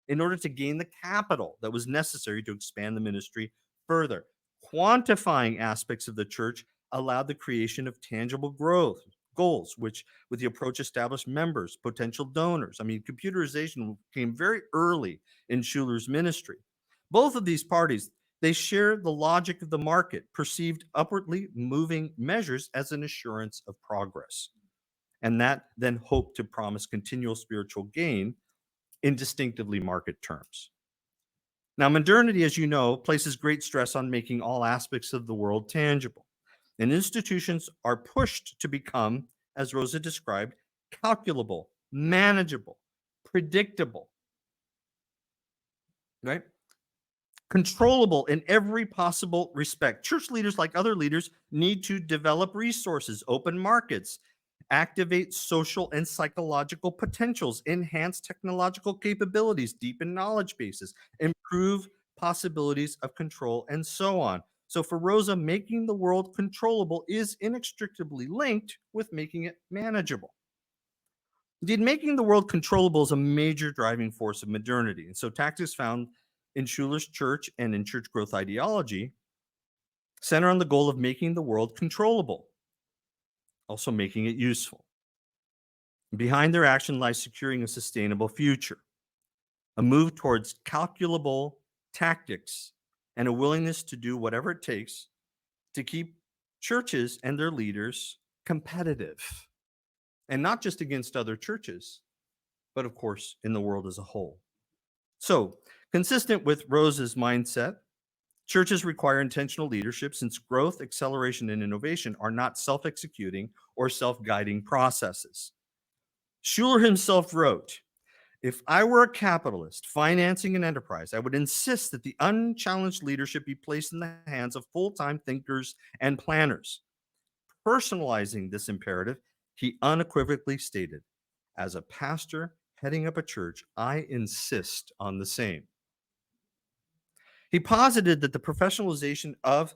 in order to gain the capital that was necessary to expand the ministry further. Quantifying aspects of the church allowed the creation of tangible growth goals, which, with the approach, established members, potential donors. I mean, computerization came very early in Schuller's ministry. Both of these parties, they share the logic of the market, perceived upwardly moving measures as an assurance of progress. And that then hoped to promise continual spiritual gain in distinctively market terms. Now, modernity, as you know, places great stress on making all aspects of the world tangible. And institutions are pushed to become, as Rosa described, calculable, manageable, predictable, right? Controllable in every possible respect. Church leaders, like other leaders, need to develop resources, open markets, activate social and psychological potentials, enhance technological capabilities, deepen knowledge bases, improve possibilities of control, and so on. So for Rosa, making the world controllable is inextricably linked with making it manageable. Indeed, making the world controllable is a major driving force of modernity. And so tactics found in Schuller's church and in church growth ideology center on the goal of making the world controllable, also making it useful. Behind their action lies securing a sustainable future, a move towards calculable tactics, and a willingness to do whatever it takes to keep churches and their leaders competitive, and not just against other churches, but of course in the world as a whole. So, consistent with Rosa's mindset, churches require intentional leadership since growth, acceleration, and innovation are not self-executing or self-guiding processes. Schuller himself wrote, "If I were a capitalist financing an enterprise, I would insist that the unchallenged leadership be placed in the hands of full-time thinkers and planners." Personalizing this imperative, he unequivocally stated, "As a pastor heading up a church, I insist on the same." He posited that the professionalization of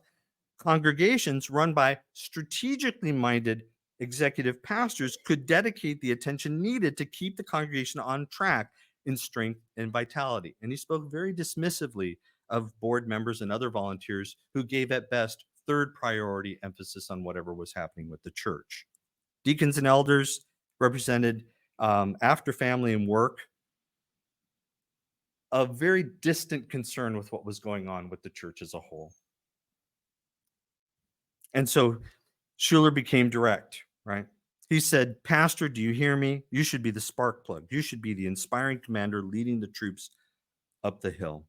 congregations run by strategically minded executive pastors could dedicate the attention needed to keep the congregation on track in strength and vitality. And he spoke very dismissively of board members and other volunteers who gave at best third priority emphasis on whatever was happening with the church. Deacons and elders represented, after family and work, a very distant concern with what was going on with the church as a whole. And so Schuller became direct, right? He said, "Pastor, do you hear me? You should be the spark plug. You should be the inspiring commander leading the troops up the hill."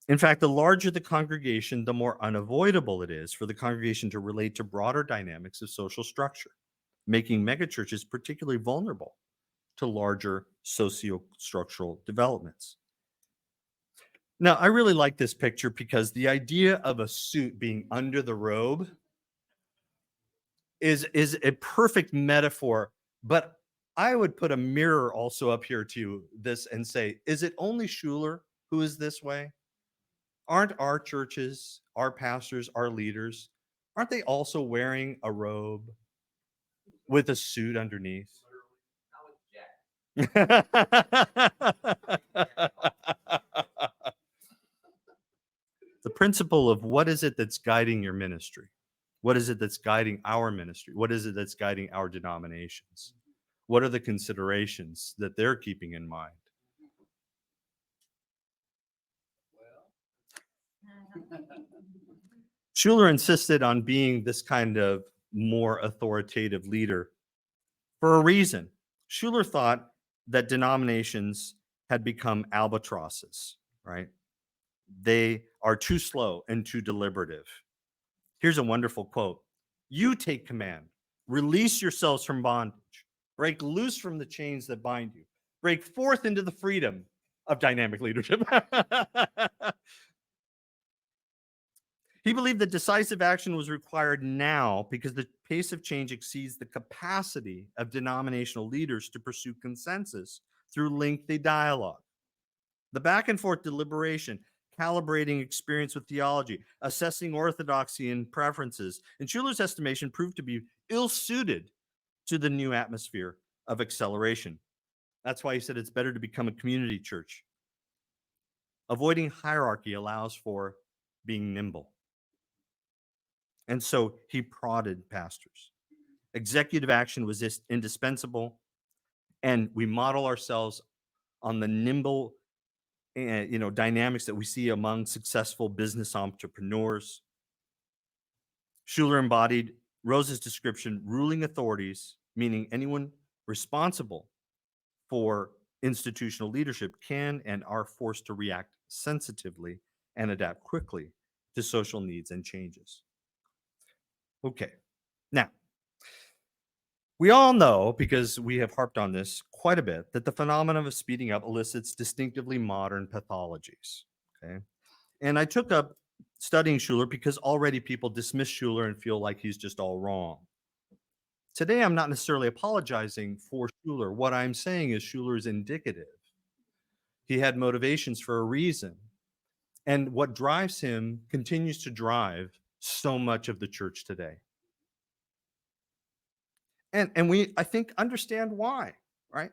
In fact, the larger the congregation, the more unavoidable it is for the congregation to relate to broader dynamics of social structure, making megachurches particularly vulnerable to larger socio-structural developments. Now, I really like this picture because the idea of a suit being under the robe is a perfect metaphor, but I would put a mirror also up here to this and say, is it only Schuller who is this way? Aren't our churches, our pastors, our leaders, aren't they also wearing a robe with a suit underneath? The principle of what is it that's guiding your ministry? What is it that's guiding our ministry? What is it that's guiding our denominations? What are the considerations that they're keeping in mind? Schuller insisted on being this kind of more authoritative leader for a reason. Schuller thought that denominations had become albatrosses, right? They are too slow and too deliberative. Here's a wonderful quote: "You take command, Release yourselves from bondage. Break loose from the chains that bind you. Break forth into the freedom of dynamic leadership. He believed that decisive action was required now because the pace of change exceeds the capacity of denominational leaders to pursue consensus through lengthy dialogue. The back and forth deliberation, calibrating experience with theology, assessing orthodoxy and preferences, in Schuller's estimation, proved to be ill-suited to the new atmosphere of acceleration. That's why he said it's better to become a community church. Avoiding hierarchy allows for being nimble. And so he prodded pastors. Executive action was indispensable, and we model ourselves on the nimble dynamics that we see among successful business entrepreneurs. Schuller embodied Rosa's description, ruling authorities, meaning anyone responsible for institutional leadership, can and are forced to react sensitively and adapt quickly to social needs and changes. Okay, now, we all know, because we have harped on this quite a bit, that the phenomenon of speeding up elicits distinctively modern pathologies. Okay, and I took up studying Schuller because already people dismiss Schuller and feel like he's just all wrong. Today, I'm not necessarily apologizing for Schuller. What I'm saying is Schuller is indicative. He had motivations for a reason. And what drives him continues to drive so much of the church today. And we, I think, understand why, right?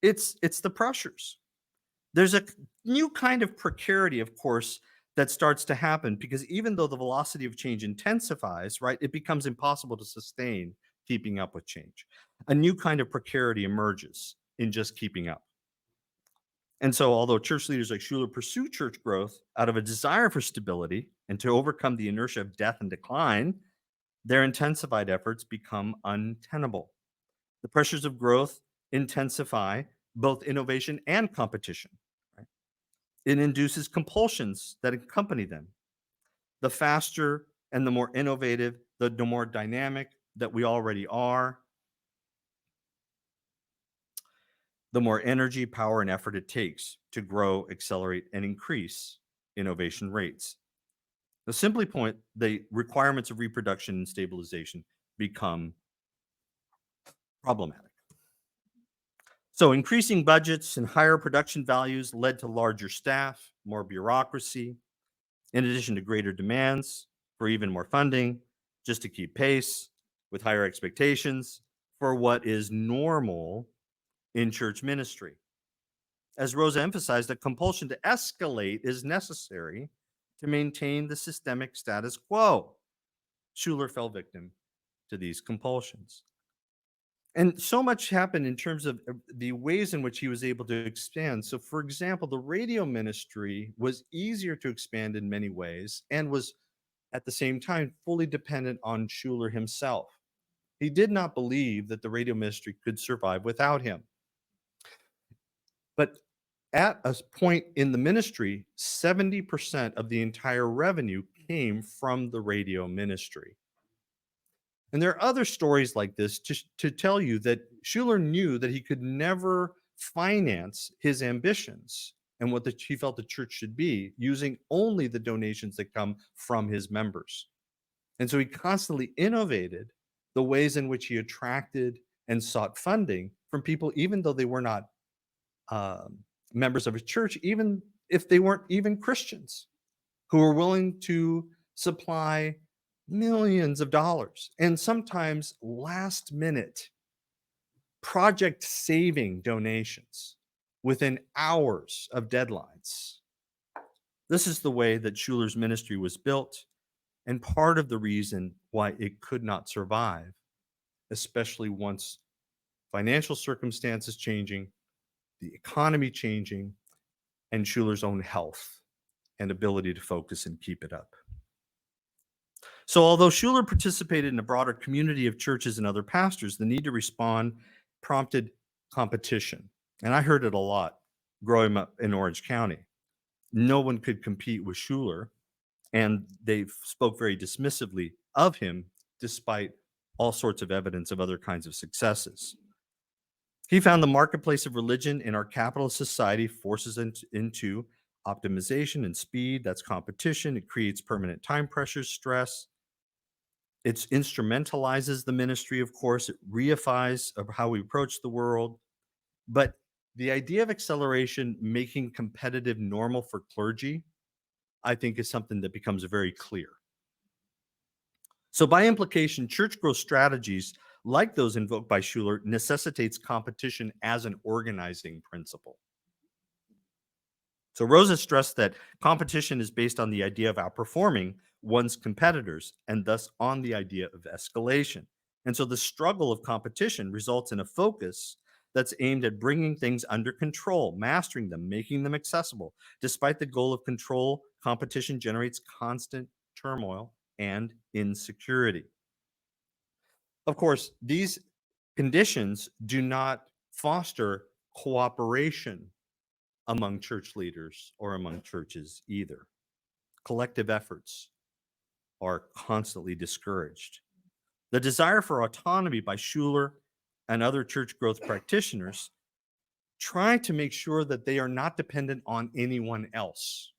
It's the pressures. There's a new kind of precarity, of course, that starts to happen because even though the velocity of change intensifies, right, it becomes impossible to sustain keeping up with change. A new kind of precarity emerges in just keeping up. And so, although church leaders like Schuller pursue church growth out of a desire for stability and to overcome the inertia of death and decline, their intensified efforts become untenable. The pressures of growth intensify both innovation and competition. Right? It induces compulsions that accompany them. The faster and the more innovative, the more dynamic that we already are, the more energy, power, and effort it takes to grow, accelerate, and increase innovation rates. Now, simply put, the requirements of reproduction and stabilization become problematic. So increasing budgets and higher production values led to larger staff, more bureaucracy, in addition to greater demands for even more funding, just to keep pace with higher expectations for what is normal in church ministry. As Rosa emphasized, a compulsion to escalate is necessary to maintain the systemic status quo. Schuller fell victim to these compulsions. And so much happened in terms of the ways in which he was able to expand. So, for example, the radio ministry was easier to expand in many ways and was at the same time fully dependent on Schuller himself. He did not believe that the radio ministry could survive without him. But at a point in the ministry, 70% of the entire revenue came from the radio ministry. And there are other stories like this just to tell you that Schuller knew that he could never finance his ambitions and what he felt the church should be using only the donations that come from his members. And so he constantly innovated the ways in which he attracted and sought funding from people, even though they were not members of his church, even if they weren't even Christians, who were willing to supply millions of dollars and sometimes last minute project saving donations within hours of deadlines. This is the way that Schuller's ministry was built, and part of the reason why it could not survive, especially once financial circumstances changing, the economy changing, and Schuller's own health and ability to focus and keep it up. So although Schuller participated in a broader community of churches and other pastors, the need to respond prompted competition. And I heard it a lot growing up in Orange County. No one could compete with Schuller, and they spoke very dismissively of him despite all sorts of evidence of other kinds of successes. He found the marketplace of religion in our capitalist society forces into optimization and speed. That's competition. It creates permanent time pressures, stress. It instrumentalizes the ministry, of course. It reifies of how we approach the world. But the idea of acceleration making competitive normal for clergy, I think, is something that becomes very clear. So by implication, church growth strategies like those invoked by Schuller necessitates competition as an organizing principle. So Rosa stressed that competition is based on the idea of outperforming one's competitors and thus on the idea of escalation. And so the struggle of competition results in a focus that's aimed at bringing things under control, mastering them, making them accessible. Despite the goal of control, competition generates constant turmoil and insecurity. Of course, these conditions do not foster cooperation among church leaders or among churches either. Collective efforts are constantly discouraged. The desire for autonomy by Schuller and other church growth practitioners try to make sure that they are not dependent on anyone else.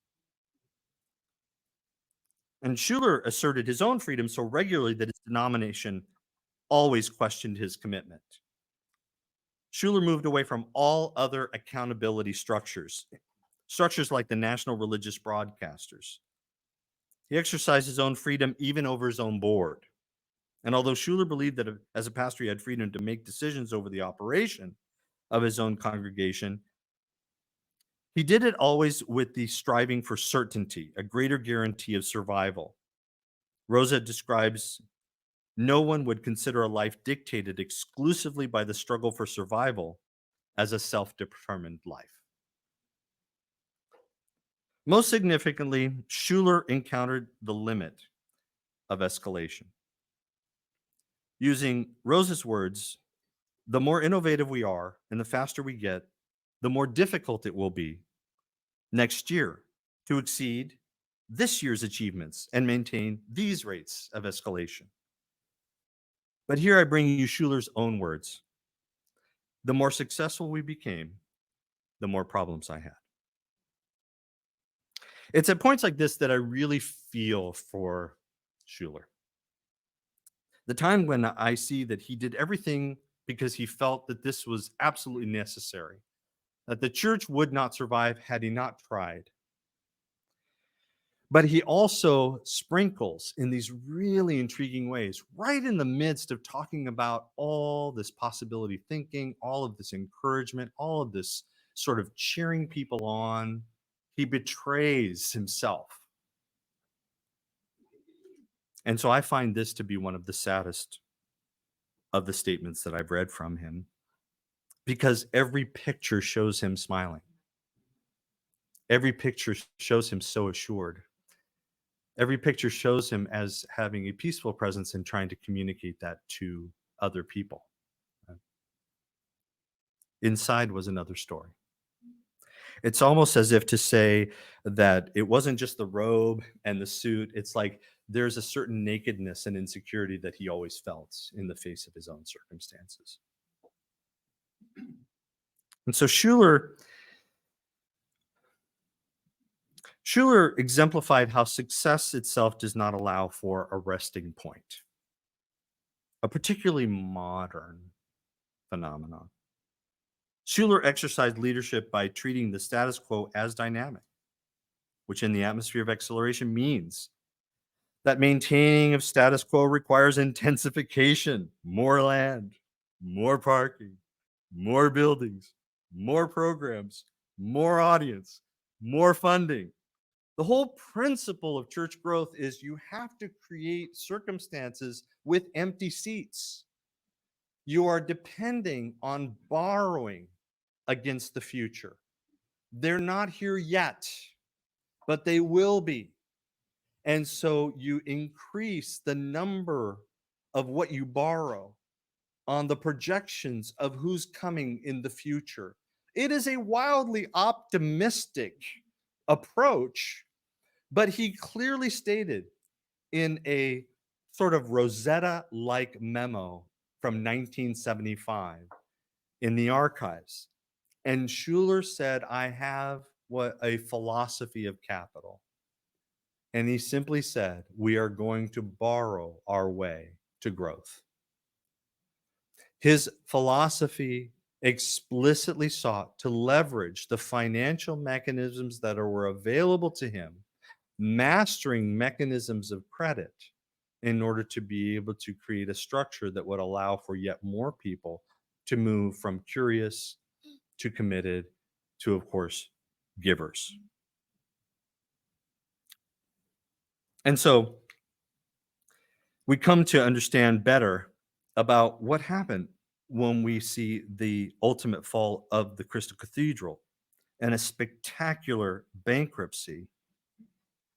And Schuller asserted his own freedom so regularly that his denomination always questioned his commitment. Schuller moved away from all other accountability structures like the national religious broadcasters. He exercised his own freedom even over his own board. And although Schuller believed that as a pastor he had freedom to make decisions over the operation of his own congregation, he did it always with the striving for certainty, a greater guarantee of survival. Rosa describes no one would consider a life dictated exclusively by the struggle for survival as a self-determined life. Most significantly, Schuller encountered the limit of escalation. Using Rosa's words, the more innovative we are and the faster we get, the more difficult it will be next year to exceed this year's achievements and maintain these rates of escalation. But here I bring you Schuller's own words. The more successful we became, the more problems I had. It's at points like this that I really feel for Schuller. The time when I see that he did everything because he felt that this was absolutely necessary, that the church would not survive had he not tried. But he also sprinkles in these really intriguing ways, right in the midst of talking about all this possibility thinking, all of this encouragement, all of this sort of cheering people on. He betrays himself. And so I find this to be one of the saddest of the statements that I've read from him, because every picture shows him smiling. Every picture shows him so assured. Every picture shows him as having a peaceful presence and trying to communicate that to other people. Inside was another story. It's almost as if to say that it wasn't just the robe and the suit. It's like there's a certain nakedness and insecurity that he always felt in the face of his own circumstances. And so Schuller exemplified how success itself does not allow for a resting point, a particularly modern phenomenon. Schuller exercised leadership by treating the status quo as dynamic, which in the atmosphere of acceleration means that maintaining of status quo requires intensification, more land, more parking, more buildings, more programs, more audience, more funding. The whole principle of church growth is you have to create circumstances with empty seats. You are depending on borrowing against the future. They're not here yet, but they will be. And so you increase the number of what you borrow on the projections of who's coming in the future. It is a wildly optimistic approach, but he clearly stated in a sort of Rosetta-like memo from 1975 in the archives. And Schuller said, I have what a philosophy of capital. And he simply said, we are going to borrow our way to growth. His philosophy explicitly sought to leverage the financial mechanisms that were available to him, mastering mechanisms of credit in order to be able to create a structure that would allow for yet more people to move from curious to committed to, of course, givers. And so we come to understand better about what happened when we see the ultimate fall of the Crystal Cathedral and a spectacular bankruptcy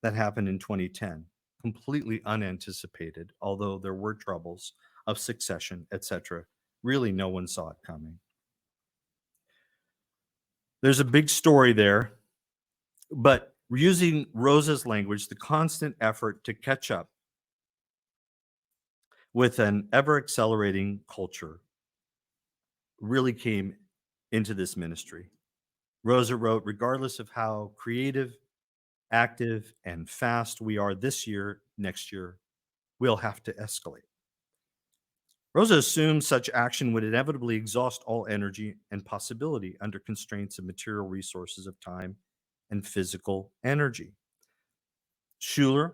that happened in 2010, completely unanticipated, although there were troubles of succession, etc. Really, no one saw it coming. There's a big story there, but using Rosa's language, the constant effort to catch up with an ever-accelerating culture really came into this ministry. Rosa wrote, regardless of how creative, active, and fast we are this year, next year, we'll have to escalate. Rosa assumed such action would inevitably exhaust all energy and possibility under constraints of material resources of time and physical energy. Schuller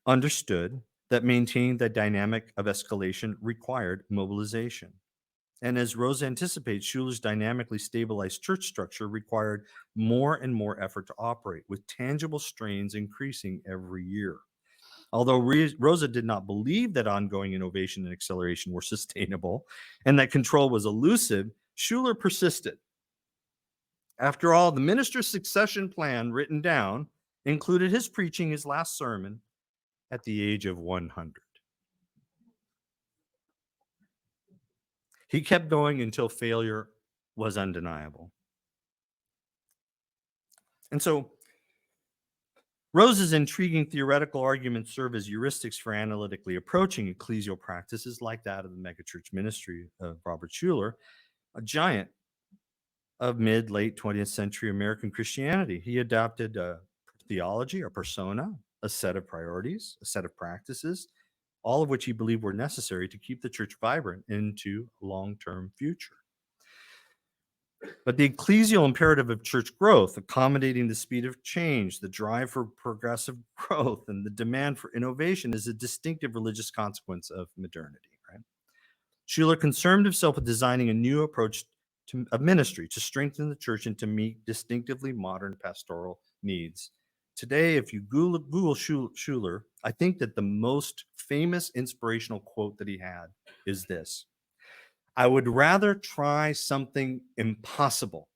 understood that maintaining the dynamic of escalation required mobilization. And as Rosa anticipates, Schuller's dynamically stabilized church structure required more and more effort to operate, with tangible strains increasing every year. Although Rosa did not believe that ongoing innovation and acceleration were sustainable and that control was elusive, Schuller persisted. After all, the minister's succession plan written down included his preaching his last sermon at the age of 100. He kept going until failure was undeniable. And so Rosa's intriguing theoretical arguments serve as heuristics for analytically approaching ecclesial practices like that of the megachurch ministry of Robert Schuller, a giant of mid-late 20th century American Christianity. He adopted a theology, a persona, a set of priorities, a set of practices, all of which he believed were necessary to keep the church vibrant into a long-term future. But the ecclesial imperative of church growth, accommodating the speed of change, the drive for progressive growth, and the demand for innovation is a distinctive religious consequence of modernity. Right? Schuller concerned himself with designing a new approach of ministry to strengthen the church and to meet distinctively modern pastoral needs. Today, if you Google Schuller, I think that the most famous inspirational quote that he had is this: I would rather try something impossible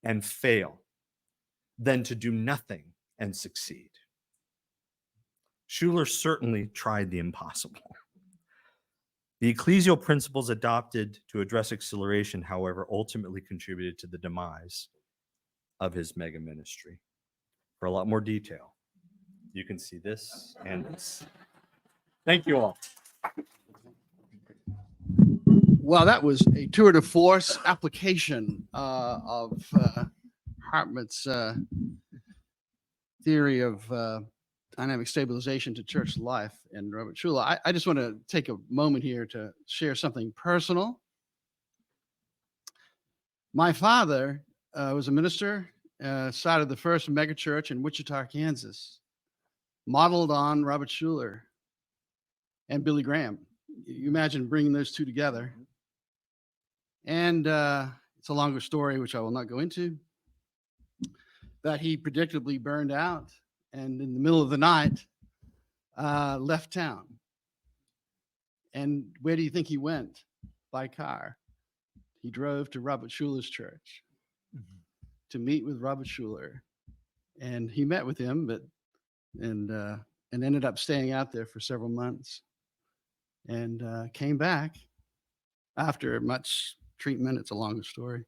and fail than to do nothing and succeed. Schuller certainly tried the impossible. The ecclesial principles adopted to address acceleration, however, ultimately contributed to the demise of his mega ministry. For a lot more detail, you can see this and this. Thank you all. Well, that was a tour de force application of Hartmut's theory of dynamic stabilization to church life and Robert Schuller. I just want to take a moment here to share something personal. My father was a minister, started the first megachurch in Wichita, Kansas, modeled on Robert Schuller and Billy Graham. You imagine bringing those two together. And it's a longer story, which I will not go into, that he predictably burned out and in the middle of the night left town. And where do you think he went? By car. He drove to Robert Schuller's church to meet with Robert Schuller. And he met with him, and ended up staying out there for several months, and came back after much treatment. It's a longer story,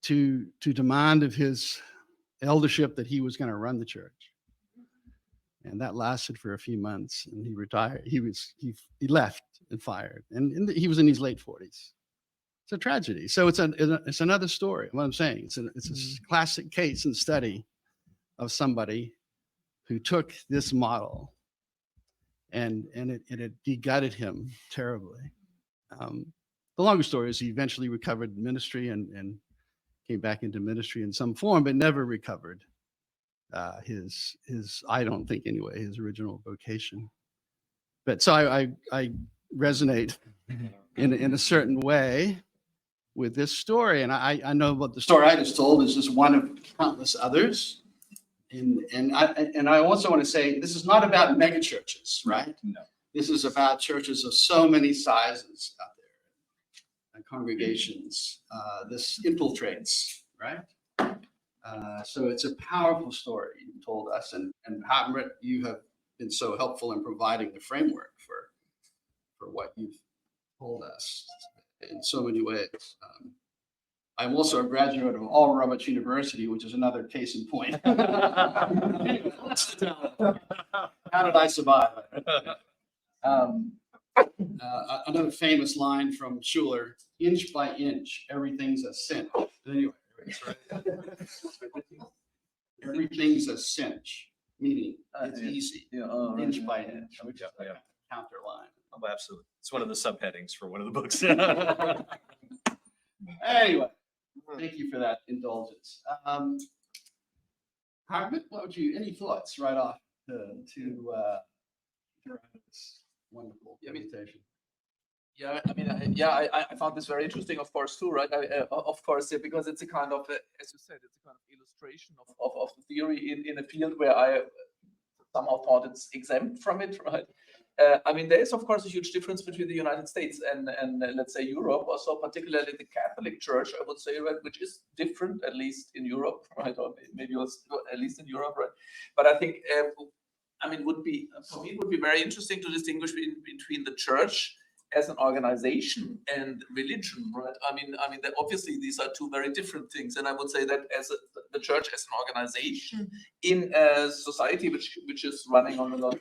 to demand of his eldership that he was going to run the church. And that lasted for a few months, and he retired. He left and fired, and he was in his late 40s. It's a tragedy. So it's another story. What I'm saying, it's a classic case and study of somebody who took this model and it gutted him terribly. The longer story is he eventually recovered ministry and came back into ministry in some form, but never recovered his I don't think anyway, his original vocation. But so I resonate in a certain way with this story, and I know what the story I just told is just one of countless others. And I also want to say this is not about mega churches, right? No. This is about churches of so many sizes out there, and congregations. This infiltrates, right? So it's a powerful story you told us, and Hartmut, you have been so helpful in providing the framework for what you've told us in so many ways. I'm also a graduate of All Roberts University, which is another case in point. How did I survive? Another famous line from Schuller: "Inch by inch, everything's a cinch." Anyway, right? Everything's a cinch, meaning it's easy. Inch by inch, which is like a counter line. Oh, absolutely. It's one of the subheadings for one of the books. Anyway, thank you for that indulgence. Hartmut, any thoughts right off to Gerardo's wonderful presentation? I found this very interesting, of course, too, right? Of course, because it's a kind of, as you said, it's a kind of illustration of the theory in a field where I somehow thought it's exempt from it, right? There is, of course, a huge difference between the United States and let's say Europe, also particularly the Catholic Church, I would say, right, which is different, at least in Europe, right, or maybe also at least in Europe, right? But I think, would be very interesting to distinguish between the church as an organization and religion, right? That obviously these are two very different things, and I would say that the church as an organization in a society which is running on a lot of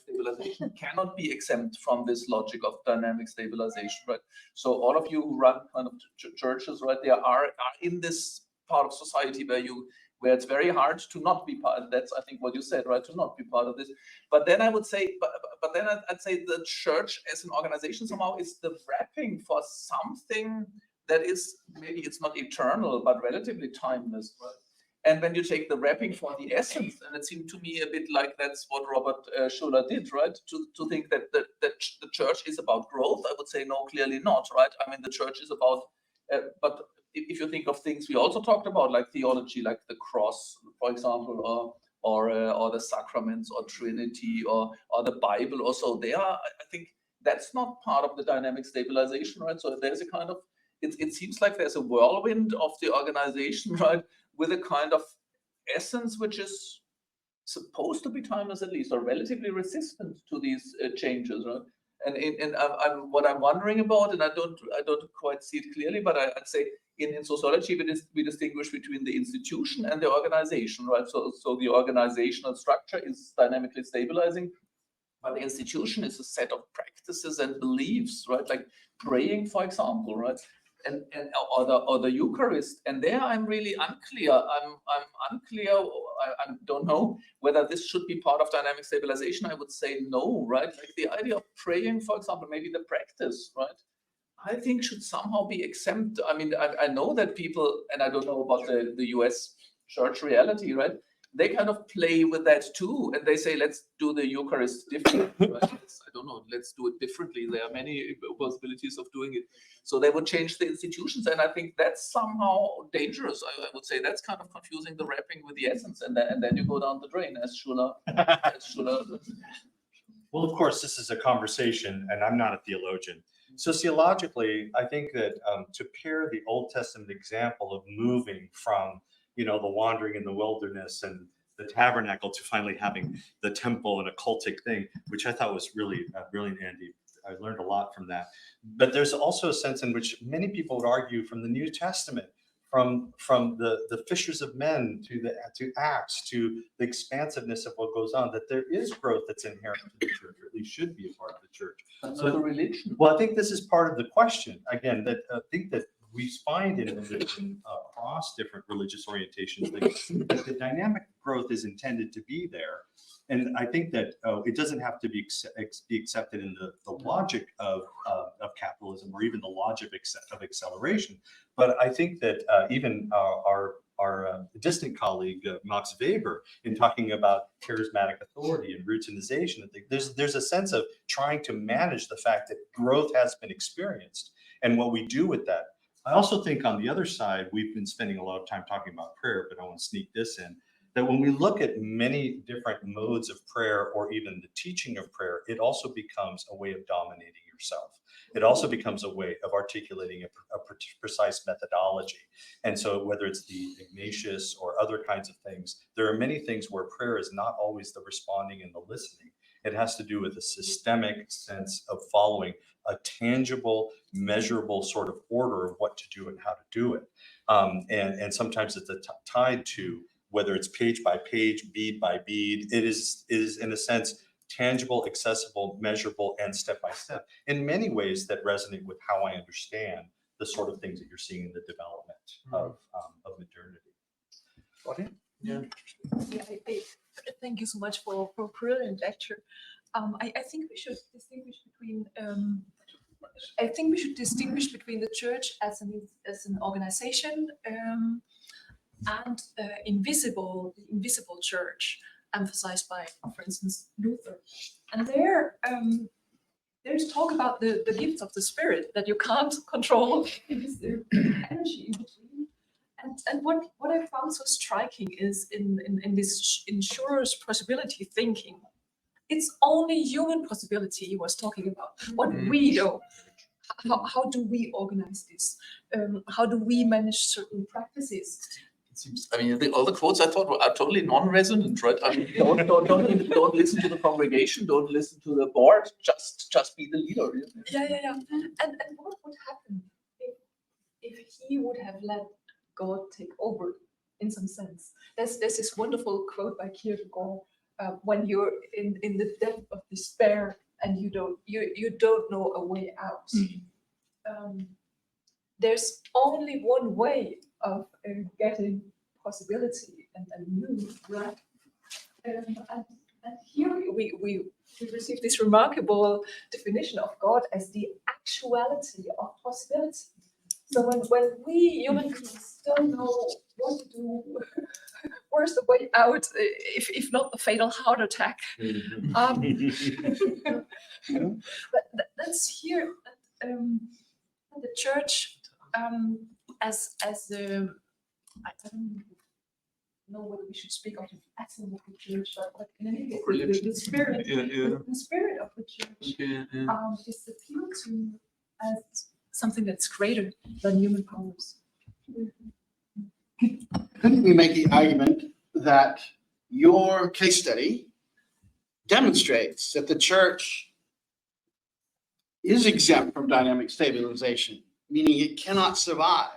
stabilization cannot be exempt from this logic of dynamic stabilization, right? So all of you who run kind of churches, right, they are in this part of society where it's very hard to not be part. That's, I think, what you said, right? To not be part of this. But then I would say, but then I'd say the church as an organization somehow is the wrapping for something that is, maybe it's not eternal, but relatively timeless, right? And when you take the wrapping for the essence, and it seemed to me a bit like that's what Robert Schuller did, right? To think that the church is about growth, I would say no, clearly not, right? The church is about, but if you think of things we also talked about, like theology, like the cross, for example, or the sacraments, or Trinity, or the Bible, also there, I think that's not part of the dynamic stabilization, right? So there's a kind of, it seems like there's a whirlwind of the organization, right, with a kind of essence which is supposed to be timeless, at least, or relatively resistant to these changes, right? And what I'm wondering about, and I don't quite see it clearly, but I'd say in sociology we distinguish between the institution and the organization, right? So the organizational structure is dynamically stabilizing, but the institution is a set of practices and beliefs, right? Like praying, for example, right? And or the Eucharist, and there I'm really unclear. I'm unclear. I don't know whether this should be part of dynamic stabilization. I would say no, right? Like the idea of praying, for example, maybe the practice, right? I think should somehow be exempt. I know that people, and I don't know about the US church reality, right? They kind of play with that too, and they say, let's do the Eucharist differently. Right? I don't know, let's do it differently. There are many possibilities of doing it. So they would change the institutions, and I think that's somehow dangerous. I would say that's kind of confusing the wrapping with the essence, and then you go down the drain, as Schuller. Well, of course, this is a conversation, and I'm not a theologian. Sociologically, I think that to pair the Old Testament example of moving from, the wandering in the wilderness and the tabernacle to finally having the temple and a cultic thing, which I thought was really brilliant, Andy. I learned a lot from that. But there's also a sense in which many people would argue from the New Testament, from the fishers of men to Acts to the expansiveness of what goes on, that there is growth that's inherent to the church, or at least should be a part of the church. But So- not a religion. Well, I think this is part of the question. Again, that I think that we find in religion across different religious orientations that the dynamic growth is intended to be there. And I think that it doesn't have to be accepted in the logic of capitalism or even the logic of acceleration. But I think that even our distant colleague Max Weber, in talking about charismatic authority and routinization, I think there's a sense of trying to manage the fact that growth has been experienced and what we do with that. I also think on the other side, we've been spending a lot of time talking about prayer, but I want to sneak this in, that when we look at many different modes of prayer or even the teaching of prayer, it also becomes a way of dominating yourself. It also becomes a way of articulating a precise methodology. And so whether it's the Ignatius or other kinds of things, there are many things where prayer is not always the responding and the listening. It has to do with a systemic sense of following a tangible, measurable sort of order of what to do and how to do it. And sometimes it's tied to whether it's page by page, bead by bead. It is in a sense tangible, accessible, measurable, and step by step in many ways that resonate with how I understand the sort of things that you're seeing in the development of modernity. Yeah. Thank you so much for a brilliant lecture. I think we should distinguish between the church as an organization and invisible church, emphasized by, for instance, Luther. And there's talk about the gifts of the Spirit that you can't control. Is there energy in between? And what I found so striking is in this insurer's possibility thinking, it's only human possibility he was talking about. What we do, how do we organize this? How do we manage certain practices? It seems, I mean, all the quotes I thought are totally non-resonant, right? I mean, don't listen to the congregation, don't listen to the board, just be the leader. Yeah. And what would happen if he would have let God take over in some sense? There's this wonderful quote by Kierkegaard, when you're in the depth of despair and you don't know a way out. There's only one way of getting possibility and new, right? And here we receive this remarkable definition of God as the actuality of possibility. So when we human beings don't know what to do, where's the way out, if not the fatal heart attack? But that's here at the church as the, I don't know whether we should speak of the essence of the church, but in any case, the spirit, the spirit of the church is appealed to as something that's greater than human powers. Couldn't we make the argument that your case study demonstrates that the church is exempt from dynamic stabilization, meaning it cannot survive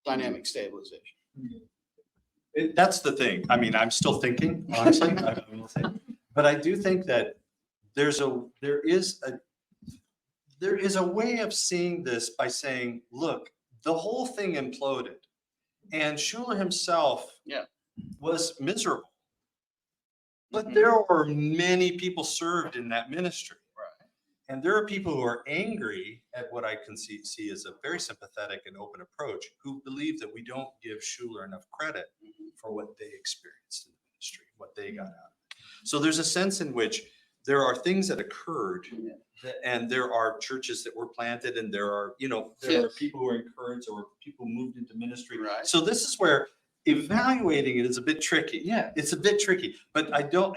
dynamic stabilization? That's the thing. I mean, I'm still thinking, honestly, I will say. But I do think that there is a way of seeing this by saying, look, the whole thing imploded. And Schuller himself was miserable. But there were many people served in that ministry. Right. And there are people who are angry at what I can see as a very sympathetic and open approach, who believe that we don't give Schuller enough credit for what they experienced in the ministry, what they got out of it. So there's a sense in which there are things that occurred, and there are churches that were planted, and there are people who are encouraged, or people moved into ministry. Right. So this is where evaluating it is a bit tricky. Yeah, it's a bit tricky, but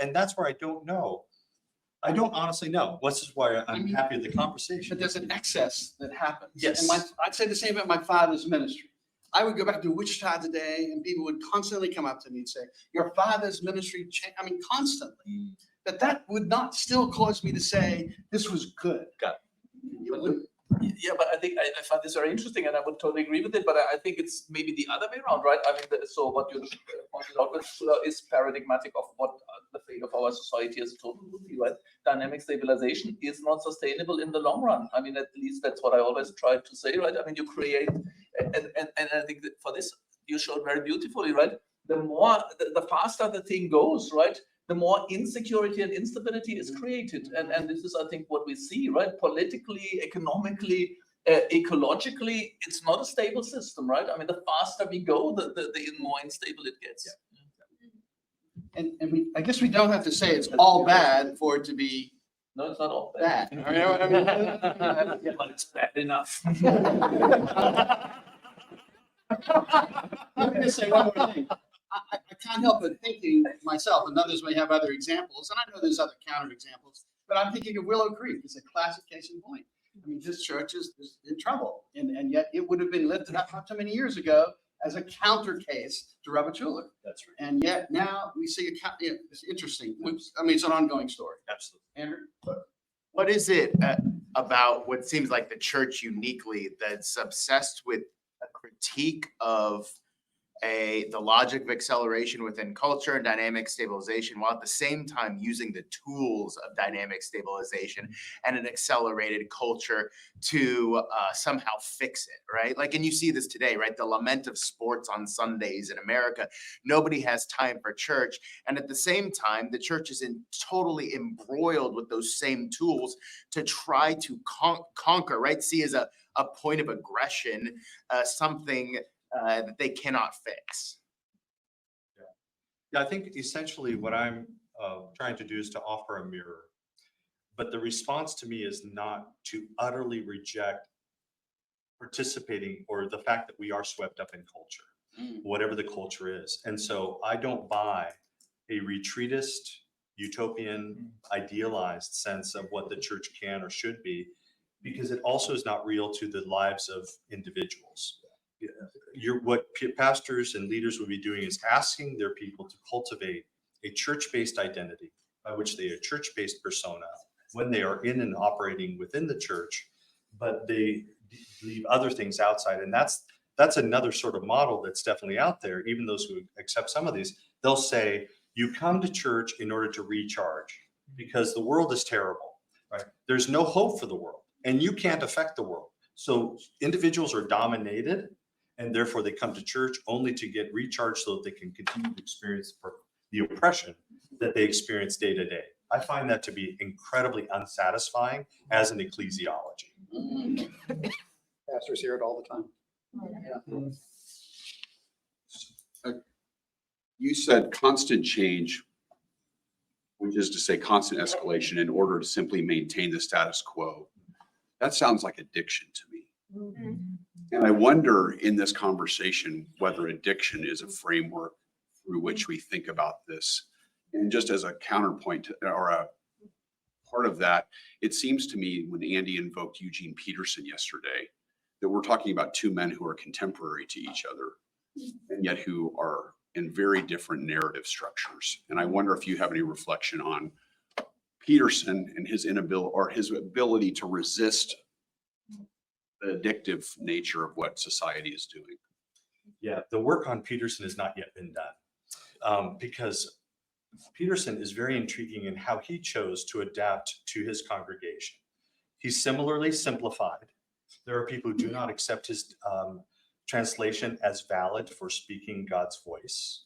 and that's where I don't know. I don't honestly know. This is why I'm happy with the conversation. But there's an excess that happens. Yes. And I'd say the same about my father's ministry. I would go back to Wichita today, and people would constantly come up to me and say, your father's ministry changed. I mean, constantly. But that would not still cause me to say this was good. Got It would Yeah, but I think I find this very interesting, and I would totally agree with it. But I think it's maybe the other way around, right? I mean, so what you pointed out is paradigmatic of what the fate of our society as a total would be, right? Dynamic stabilization is not sustainable in the long run. I mean, at least that's what I always try to say, right? I mean, you create, and I think that for this you showed very beautifully, right? The faster the thing goes, right? The more insecurity and instability is created. And this is, I think, what we see, right? Politically, economically, ecologically, it's not a stable system, right? I mean, the faster we go, the more unstable it gets. And I guess we don't have to say it's all bad for it to be No, it's not all bad. bad. But it's bad enough. Let me just say one more thing. I can't help but thinking myself, and others may have other examples, and I know there's other counter examples, but I'm thinking of Willow Creek. It's a classic case in point. I mean, this church is in trouble, and yet it would have been lifted up not too many years ago as a counter case to Ravachula. That's right. And yet now we see it's interesting. I mean, it's an ongoing story. Absolutely. Andrew? What is it about what seems like the church uniquely that's obsessed with a critique of the logic of acceleration within culture and dynamic stabilization, while at the same time using the tools of dynamic stabilization and an accelerated culture to somehow fix it, right? Like, and you see this today, right? The lament of sports on Sundays in America. Nobody has time for church. And at the same time, the church is totally embroiled with those same tools to try to conquer, right? See as a point of aggression, something that they cannot fix. Yeah, I think essentially what I'm trying to do is to offer a mirror. But the response to me is not to utterly reject participating or the fact that we are swept up in culture, whatever the culture is. And so I don't buy a retreatist, utopian, idealized sense of what the church can or should be, because it also is not real to the lives of individuals. What pastors and leaders would be doing is asking their people to cultivate a church-based identity by which they are a church-based persona when they are in and operating within the church, but they leave other things outside. And that's another sort of model that's definitely out there. Even those who accept some of these, they'll say, you come to church in order to recharge because the world is terrible, right? There's no hope for the world and you can't affect the world. So individuals are dominated, and therefore they come to church only to get recharged so that they can continue to experience the oppression that they experience day to day. I find that to be incredibly unsatisfying as an ecclesiology. Pastors hear it all the time. You said constant change, which is to say constant escalation in order to simply maintain the status quo. That sounds like addiction to me. And I wonder in this conversation whether addiction is a framework through which we think about this. And just as a counterpoint or a part of that, it seems to me when Andy invoked Eugene Peterson yesterday, that we're talking about two men who are contemporary to each other, and yet who are in very different narrative structures. And I wonder if you have any reflection on Peterson and his inability or his ability to resist the addictive nature of what society is doing. Yeah, the work on Peterson has not yet been done because Peterson is very intriguing in how he chose to adapt to his congregation. He's similarly simplified. There are people who do not accept his translation as valid for speaking God's voice,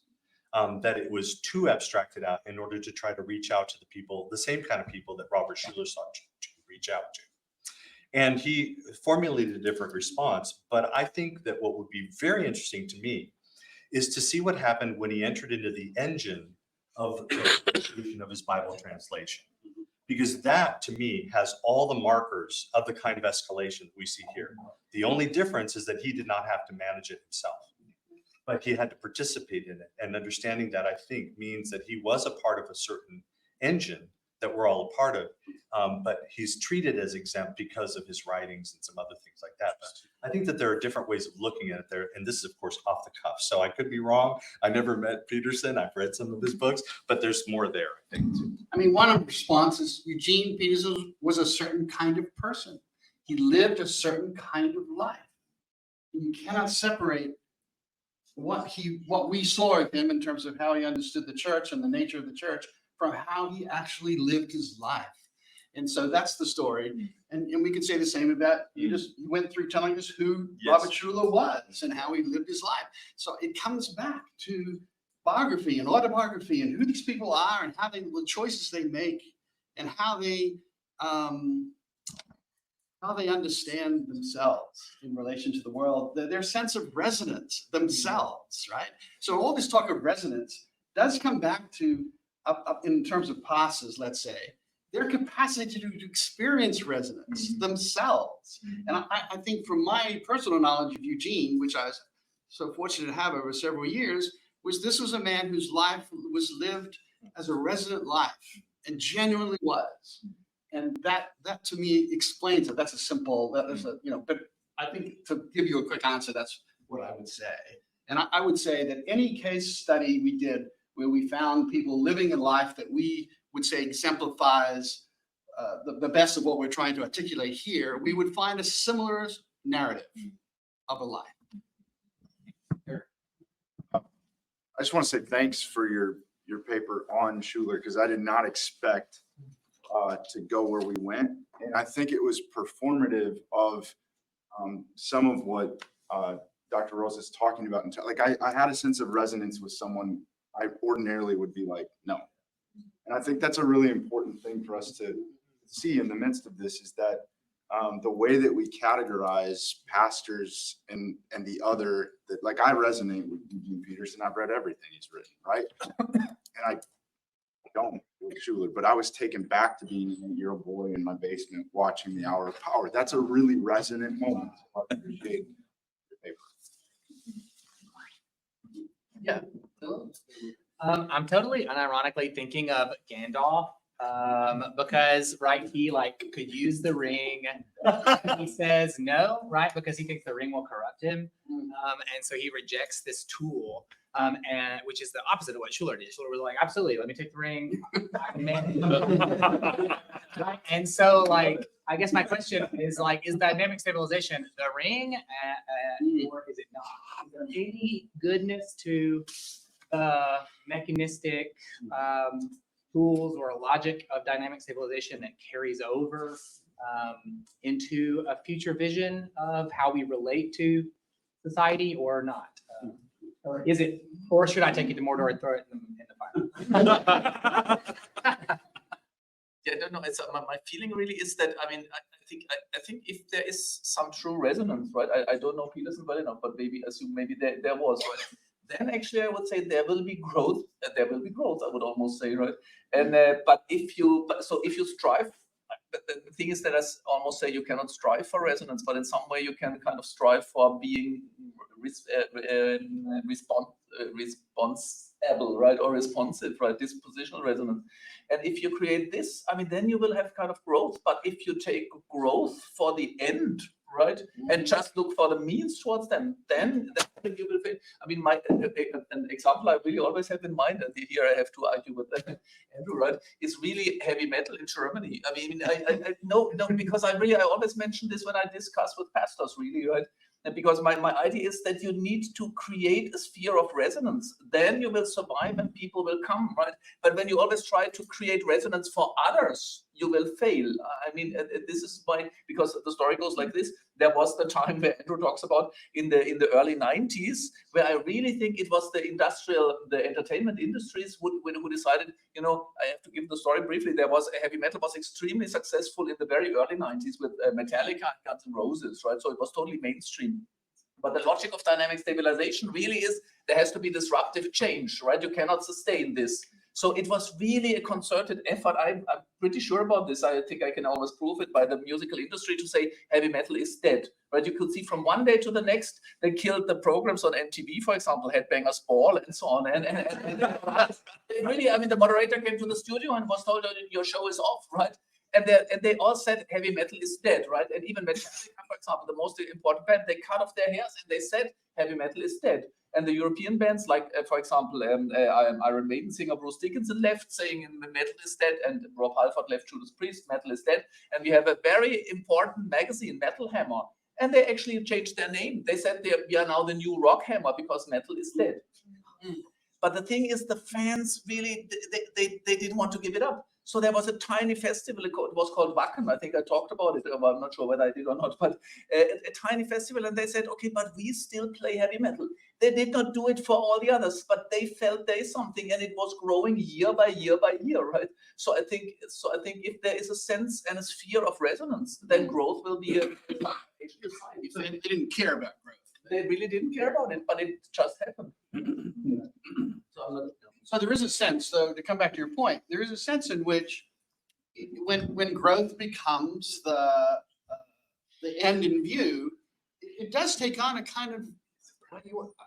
that it was too abstracted out in order to try to reach out to the people, the same kind of people that Robert Schuller sought to reach out to. And he formulated a different response. But I think that what would be very interesting to me is to see what happened when he entered into the engine of his Bible translation. Because that, to me, has all the markers of the kind of escalation that we see here. The only difference is that he did not have to manage it himself, but he had to participate in it. And understanding that, I think, means that he was a part of a certain engine that we're all a part of, but he's treated as exempt because of his writings and some other things like that. But I think that there are different ways of looking at it there, and this is, of course, off the cuff. So I could be wrong. I never met Peterson. I've read some of his books, but there's more there, I think, too. I mean, one of the responses, Eugene Peterson was a certain kind of person. He lived a certain kind of life. You cannot separate what we saw of him in terms of how he understood the church and the nature of the church from how he actually lived his life. And so that's the story. And we could say the same about, you went through telling us who Robert Schuller was and how he lived his life. So it comes back to biography and autobiography and who these people are and how the choices they make and how they understand themselves in relation to the world, their sense of resonance themselves, right? So all this talk of resonance does come back to, in terms of pastors, let's say, their capacity to experience resonance themselves. And I think from my personal knowledge of Eugene, which I was so fortunate to have over several years, this was a man whose life was lived as a resonant life and genuinely was. And that to me explains it. That's a simple, but I think to give you a quick answer, that's what I would say. And I would say that any case study we did where we found people living a life that we would say exemplifies the best of what we're trying to articulate here, we would find a similar narrative of a life. I just want to say thanks for your paper on Schuller, because I did not expect to go where we went. And I think it was performative of some of what Dr. Rosa is talking about. Like I had a sense of resonance with someone I ordinarily would be like, no. And I think that's a really important thing for us to see in the midst of this, is that the way that we categorize pastors and the other, that like I resonate with Eugene Peterson. I've read everything he's written, right? And I don't with Schuller, but I was taken back to being an 8-year-old boy in my basement watching The Hour of Power. That's a really resonant moment. I appreciate your paper. Yeah. I'm totally unironically thinking of Gandalf, because he could use the ring. He says no, right, because he thinks the ring will corrupt him, and so he rejects this tool, and which is the opposite of what Schuller did. Schuller was like, absolutely, let me take the ring. I can manage it. Right? And so I guess my question is is dynamic stabilization the ring, or is it not? Is there any goodness to mechanistic tools or logic of dynamic stabilization that carries over into a future vision of how we relate to society, or not? Or is it, or should I take it to Mordor and throw it in the fire? Yeah, I don't know. It's my feeling really is that I think if there is some true resonance, right? I don't know Peterson well enough, but maybe assume there was, right? Then actually I would say there will be growth. There will be growth, I would almost say, right? And but if you strive, the thing is that I almost say you cannot strive for resonance, but in some way you can kind of strive for being responsible, right, or responsive, right? Dispositional resonance. And if you create this, then you will have kind of growth. But if you take growth for the end, right, and just look for the means towards them, then you will fail. An example I really always have in mind, and here I have to argue with Andrew, right, is really heavy metal in Germany. I know because I always mention this when I discuss with pastors, really, right? And because my idea is that you need to create a sphere of resonance, then you will survive and people will come, right? But when you always try to create resonance for others, you will fail. This is why, because the story goes like this. There was the time where Andrew talks about in the early 90s, where I really think it was the entertainment industries who decided, I have to give the story briefly. There was heavy metal was extremely successful in the very early 90s with Metallica and Guns N' Roses, right? So it was totally mainstream. But the logic of dynamic stabilization really is there has to be disruptive change, right? You cannot sustain this. So it was really a concerted effort. I'm pretty sure about this. I think I can always prove it by the musical industry to say heavy metal is dead, right? You could see from one day to the next, they killed the programs on MTV, for example, Headbangers Ball and so on. And really, the moderator came to the studio and was told, your show is off, right? And they all said heavy metal is dead, right? And even Metallica, for example, the most important band, they cut off their hairs and they said heavy metal is dead. And the European bands, like for example, Iron Maiden singer Bruce Dickinson left, saying metal is dead, and Rob Halford left Judas Priest, metal is dead. And we have a very important magazine, Metal Hammer, and they actually changed their name. They said we are now the new Rock Hammer because metal is dead. But the thing is, the fans really, they didn't want to give it up. So there was a tiny festival, it was called Wacken. I think I talked about it, I'm not sure whether I did or not, but a tiny festival. And they said, okay, but we still play heavy metal. They did not do it for all the others, but they felt there's something, and it was growing year by year by year, right? So I think if there is a sense and a sphere of resonance, then growth will be a So they didn't care about growth. They really didn't care about it, but it just happened. So there is a sense, though, to come back to your point, there is a sense in which when growth becomes the end in view, it does take on a kind of,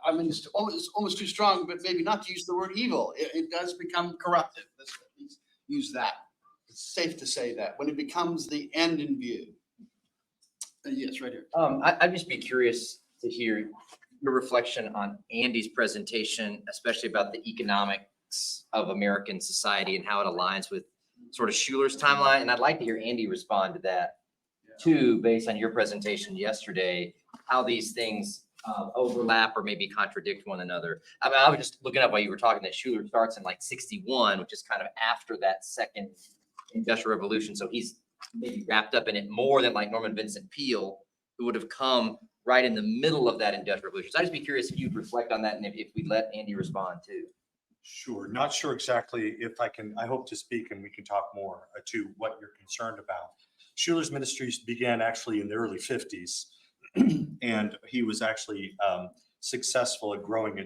I mean, it's almost too strong, but maybe not to use the word evil. It does become corruptive. Let's at least use that. It's safe to say that when it becomes the end in view. Yes, right here. I'd just be curious to hear your reflection on Andy's presentation, especially about the economics of American society and how it aligns with sort of Schuler's timeline. And I'd like to hear Andy respond to that too, based on your presentation yesterday, how these things overlap or maybe contradict one another. I mean, I was just looking up while you were talking that Schuler starts in like 61, which is kind of after that second industrial revolution. So he's maybe wrapped up in it more than like Norman Vincent Peale, who would have come right in the middle of that industrial revolution. So I'd just be curious if you'd reflect on that and if we let Andy respond too. Sure. Not sure exactly if I can, I hope to speak and we can talk more to what you're concerned about. Schuler's ministries began actually in the early 50s, and he was actually successful at growing a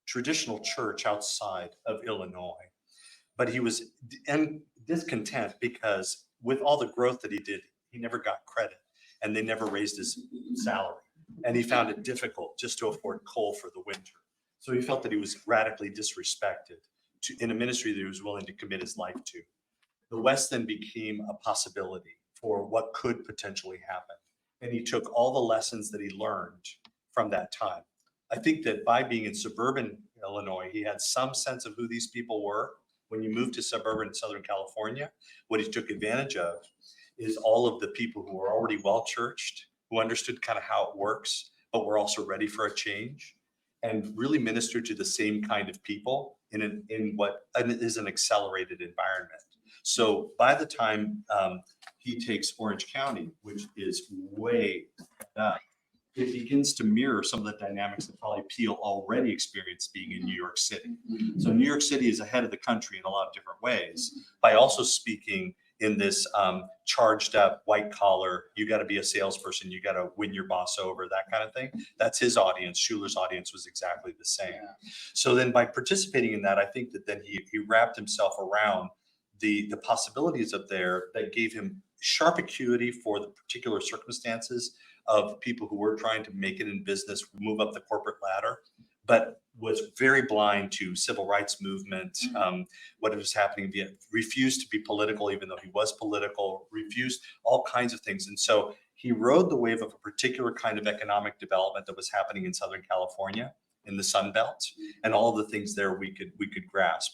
traditional church outside of Illinois. But he was discontent because with all the growth that he did, he never got credit and they never raised his salary. And he found it difficult just to afford coal for the winter. So he felt that he was radically disrespected in a ministry that he was willing to commit his life to. The West then became a possibility for what could potentially happen. And he took all the lessons that he learned from that time. I think that by being in suburban Illinois, he had some sense of who these people were. When you move to suburban Southern California, what he took advantage of is all of the people who were already well-churched, who understood kind of how it works, but were also ready for a change, and really ministered to the same kind of people in what is an accelerated environment. So by the time he takes Orange County, which is way up, it begins to mirror some of the dynamics that probably Peale already experienced being in New York City. So New York City is ahead of the country in a lot of different ways by also speaking in this charged up white collar, you got to be a salesperson, you got to win your boss over, that kind of thing. That's his audience. Schuler's audience was exactly the same. So then by participating in that, I think that then he wrapped himself around the possibilities up there that gave him sharp acuity for the particular circumstances of people who were trying to make it in business, move up the corporate ladder, but was very blind to civil rights movement, what was happening, refused to be political, even though he was political, refused all kinds of things. And so he rode the wave of a particular kind of economic development that was happening in Southern California, in the Sun Belt, and all of the things there we could grasp.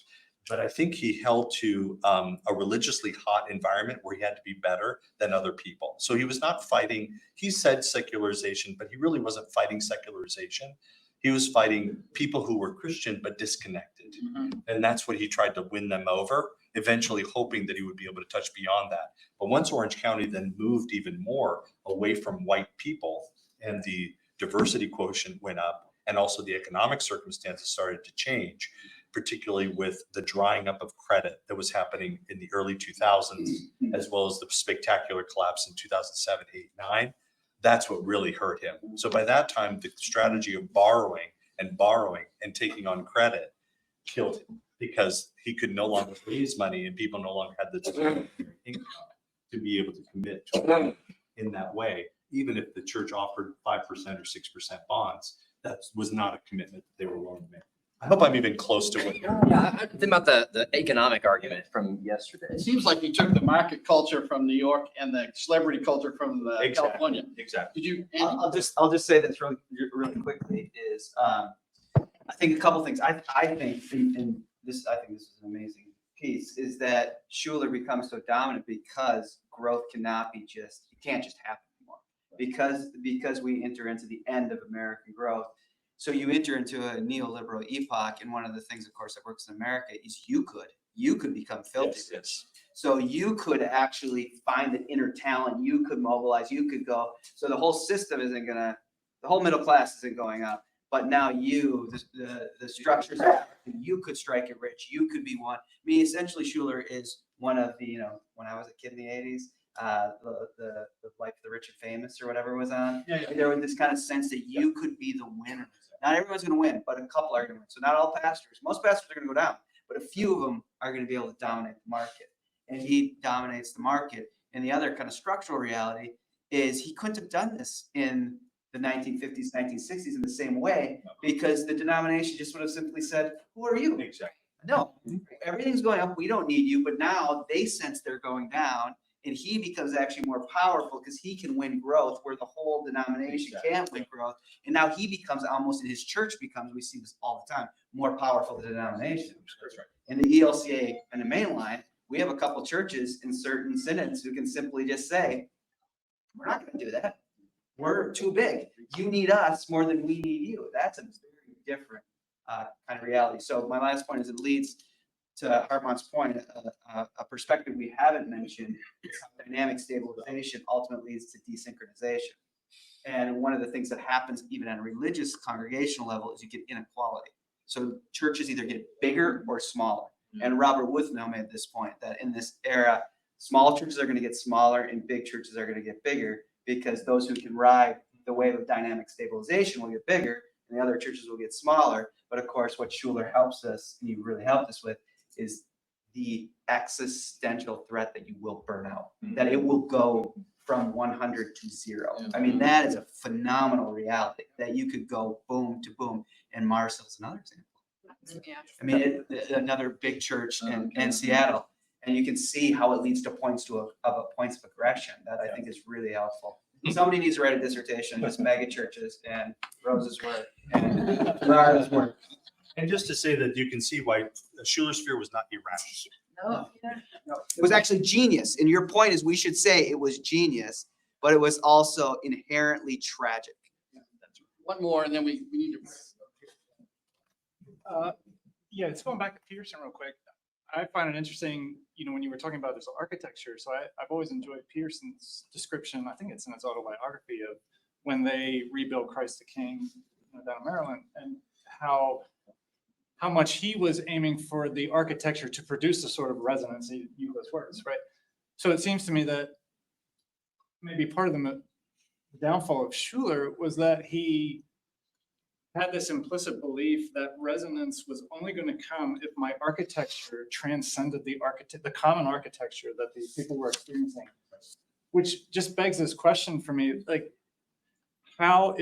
But I think he held to a religiously hot environment where he had to be better than other people. So he was not fighting, he said secularization, but he really wasn't fighting secularization. He was fighting people who were Christian but disconnected. And that's what he tried to win them over, eventually hoping that he would be able to touch beyond that. But once Orange County then moved even more away from white people and the diversity quotient went up and also the economic circumstances started to change, particularly with the drying up of credit that was happening in the early 2000s, as well as the spectacular collapse in 2007, 8, 9. That's what really hurt him. So by that time, the strategy of borrowing and taking on credit killed him because he could no longer raise money and people no longer had the income to be able to commit to it in that way. Even if the church offered 5% or 6% bonds, that was not a commitment that they were willing to make. I hope I'm even close to what you're. Yeah, I think about the economic argument from yesterday. It seems like you took the market culture from New York and the celebrity culture from California. Exactly. Did you? Andy? I'll just say this really quickly is I think a couple things. I think, and this, I think this is an amazing piece, is that Schuler becomes so dominant because growth cannot be just, it can't just happen anymore. Because we enter into the end of American growth. So you enter into a neoliberal epoch, and one of the things, of course, that works in America is you could become filthy Yes, rich. yes. So you could actually find the inner talent, you could mobilize, you could go. So the whole system isn't gonna, the whole middle class isn't going up. But now you, the structures, you could strike it rich. You could be one. I mean, essentially, Schuler is one of the, when I was a kid in the 80s, the Life of the Rich and Famous or whatever was on. There was this kind of sense that you could be the winner. Not everyone's going to win, but a couple are going to win. So not all pastors. Most pastors are going to go down, but a few of them are going to be able to dominate the market. And he dominates the market. And the other kind of structural reality is he couldn't have done this in the 1950s, 1960s in the same way, because the denomination just would have simply said, who are you? Exactly. No, everything's going up. We don't need you. But now they sense they're going down, and he becomes actually more powerful because he can win growth where the whole denomination can't win growth. And now he becomes almost, in his church becomes, we see this all the time, more powerful than the denomination. That's right. In the ELCA and the main line, we have a couple churches in certain synods who can simply just say, we're not going to do that. We're too big. You need us more than we need you. That's a very different kind of reality. So my last point is it leads to Hartmut's point, a perspective we haven't mentioned is how dynamic stabilization ultimately leads to desynchronization. And one of the things that happens even at a religious congregational level is you get inequality. So churches either get bigger or smaller. And Robert Woothnow made this point that in this era, small churches are going to get smaller and big churches are going to get bigger, because those who can ride the wave of dynamic stabilization will get bigger and the other churches will get smaller. But of course, what Schuler helps us, and you really helped us with, is the existential threat that you will burn out, that it will go from 100 to 0. I mean, that is a phenomenal reality, that you could go boom to boom. And Marcel's another example. I mean, another big church in Seattle, and you can see how it leads to points of aggression that I think is really helpful. Somebody needs to write a dissertation on just mega churches and Rosa's work and Gerardo's work. And just to say that you can see why Schuler's fear was not irrational. No, it was actually genius. And your point is we should say it was genius, but it was also inherently tragic. One more, and then we need to. Yeah, it's going back to Pearson real quick. I find it interesting, when you were talking about this architecture. So I've always enjoyed Pearson's description. I think it's in his autobiography of when they rebuilt Christ the King down in Maryland, and how much he was aiming for the architecture to produce a sort of resonance. He used those words, right? So it seems to me that maybe part of the downfall of Schuler was that he had this implicit belief that resonance was only going to come if my architecture transcended the common architecture that the people were experiencing, which just begs this question for me, like, how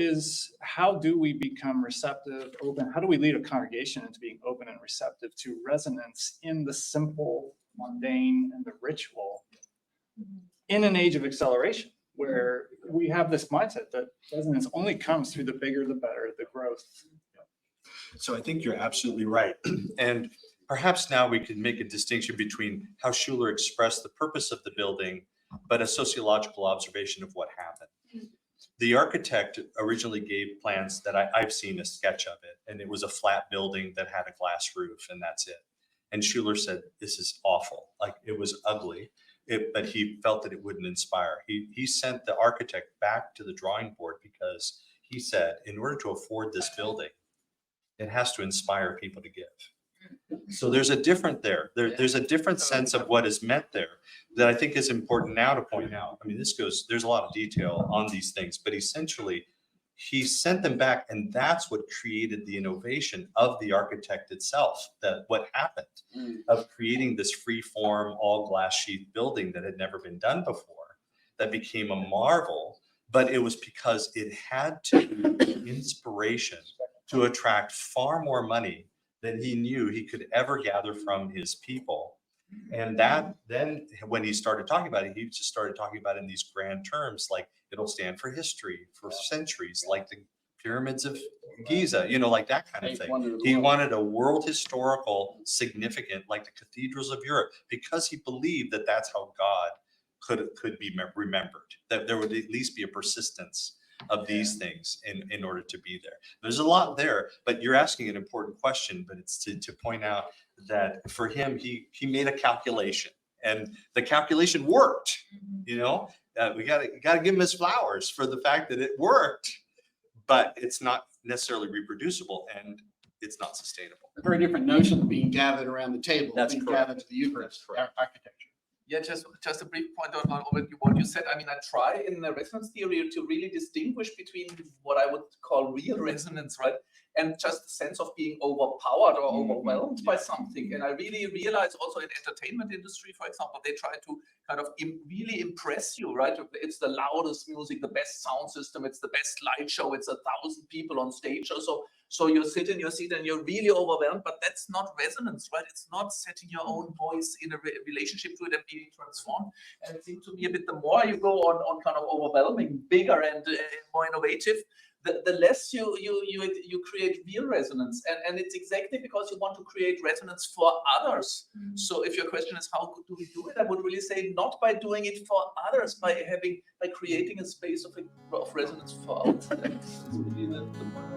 do we become receptive, open? How do we lead a congregation into being open and receptive to resonance in the simple, mundane, and the ritual in an age of acceleration, where we have this mindset that resonance only comes through the bigger, the better, the growth. So I think you're absolutely right. And perhaps now we can make a distinction between how Schuler expressed the purpose of the building, but a sociological observation of what happened. The architect originally gave plans that I've seen a sketch of it, and it was a flat building that had a glass roof, and that's it. And Schuler said, this is awful. Like, it was ugly, but he felt that it wouldn't inspire. He sent the architect back to the drawing board because he said, in order to afford this building, it has to inspire people to give. So there's a different there's a different sense of what is meant there that I think is important now to point out. I mean, there's a lot of detail on these things, but essentially he sent them back, and that's what created the innovation of the architect itself, that what happened of creating this free form, all glass sheet building that had never been done before, that became a marvel, but it was because it had to be inspiration to attract far more money than he knew he could ever gather from his people. And that then when he started talking about it, he just started talking about it in these grand terms, like it'll stand for history for centuries, like the pyramids of Giza, you know, like that kind of Eighth thing. wonder as He well. wanted a world historical significant, like the cathedrals of Europe, because he believed that that's how God could be remembered, that there would at least be a persistence of these things in order to be there. There's a lot there, but you're asking an important question, but it's to point out that for him, he made a calculation, and the calculation worked, you know? We gotta give him his flowers for the fact that it worked, but it's not necessarily reproducible and it's not sustainable. A very different notion of being gathered around the table, That's being correct. gathered to the Eucharist architecture. Yeah, just a brief point on what you said. I mean, I try in the resonance theory to really distinguish between what I would call real resonance, right? And just the sense of being overpowered or overwhelmed by something. And I really realize also in entertainment industry, for example, they try to kind of really impress you, right? It's the loudest music, the best sound system, it's the best light show, it's 1,000 people on stage or so. So you sit in your seat and you're really overwhelmed, but that's not resonance, right? It's not setting your own voice in a relationship to it and being transformed. And it seems to me a bit the more you go on kind of overwhelming, bigger and more innovative, the less you create real resonance. And it's exactly because you want to create resonance for others. So if your question is how do we do it, I would really say not by doing it for others, by creating a space of resonance for ourselves. That's really the point.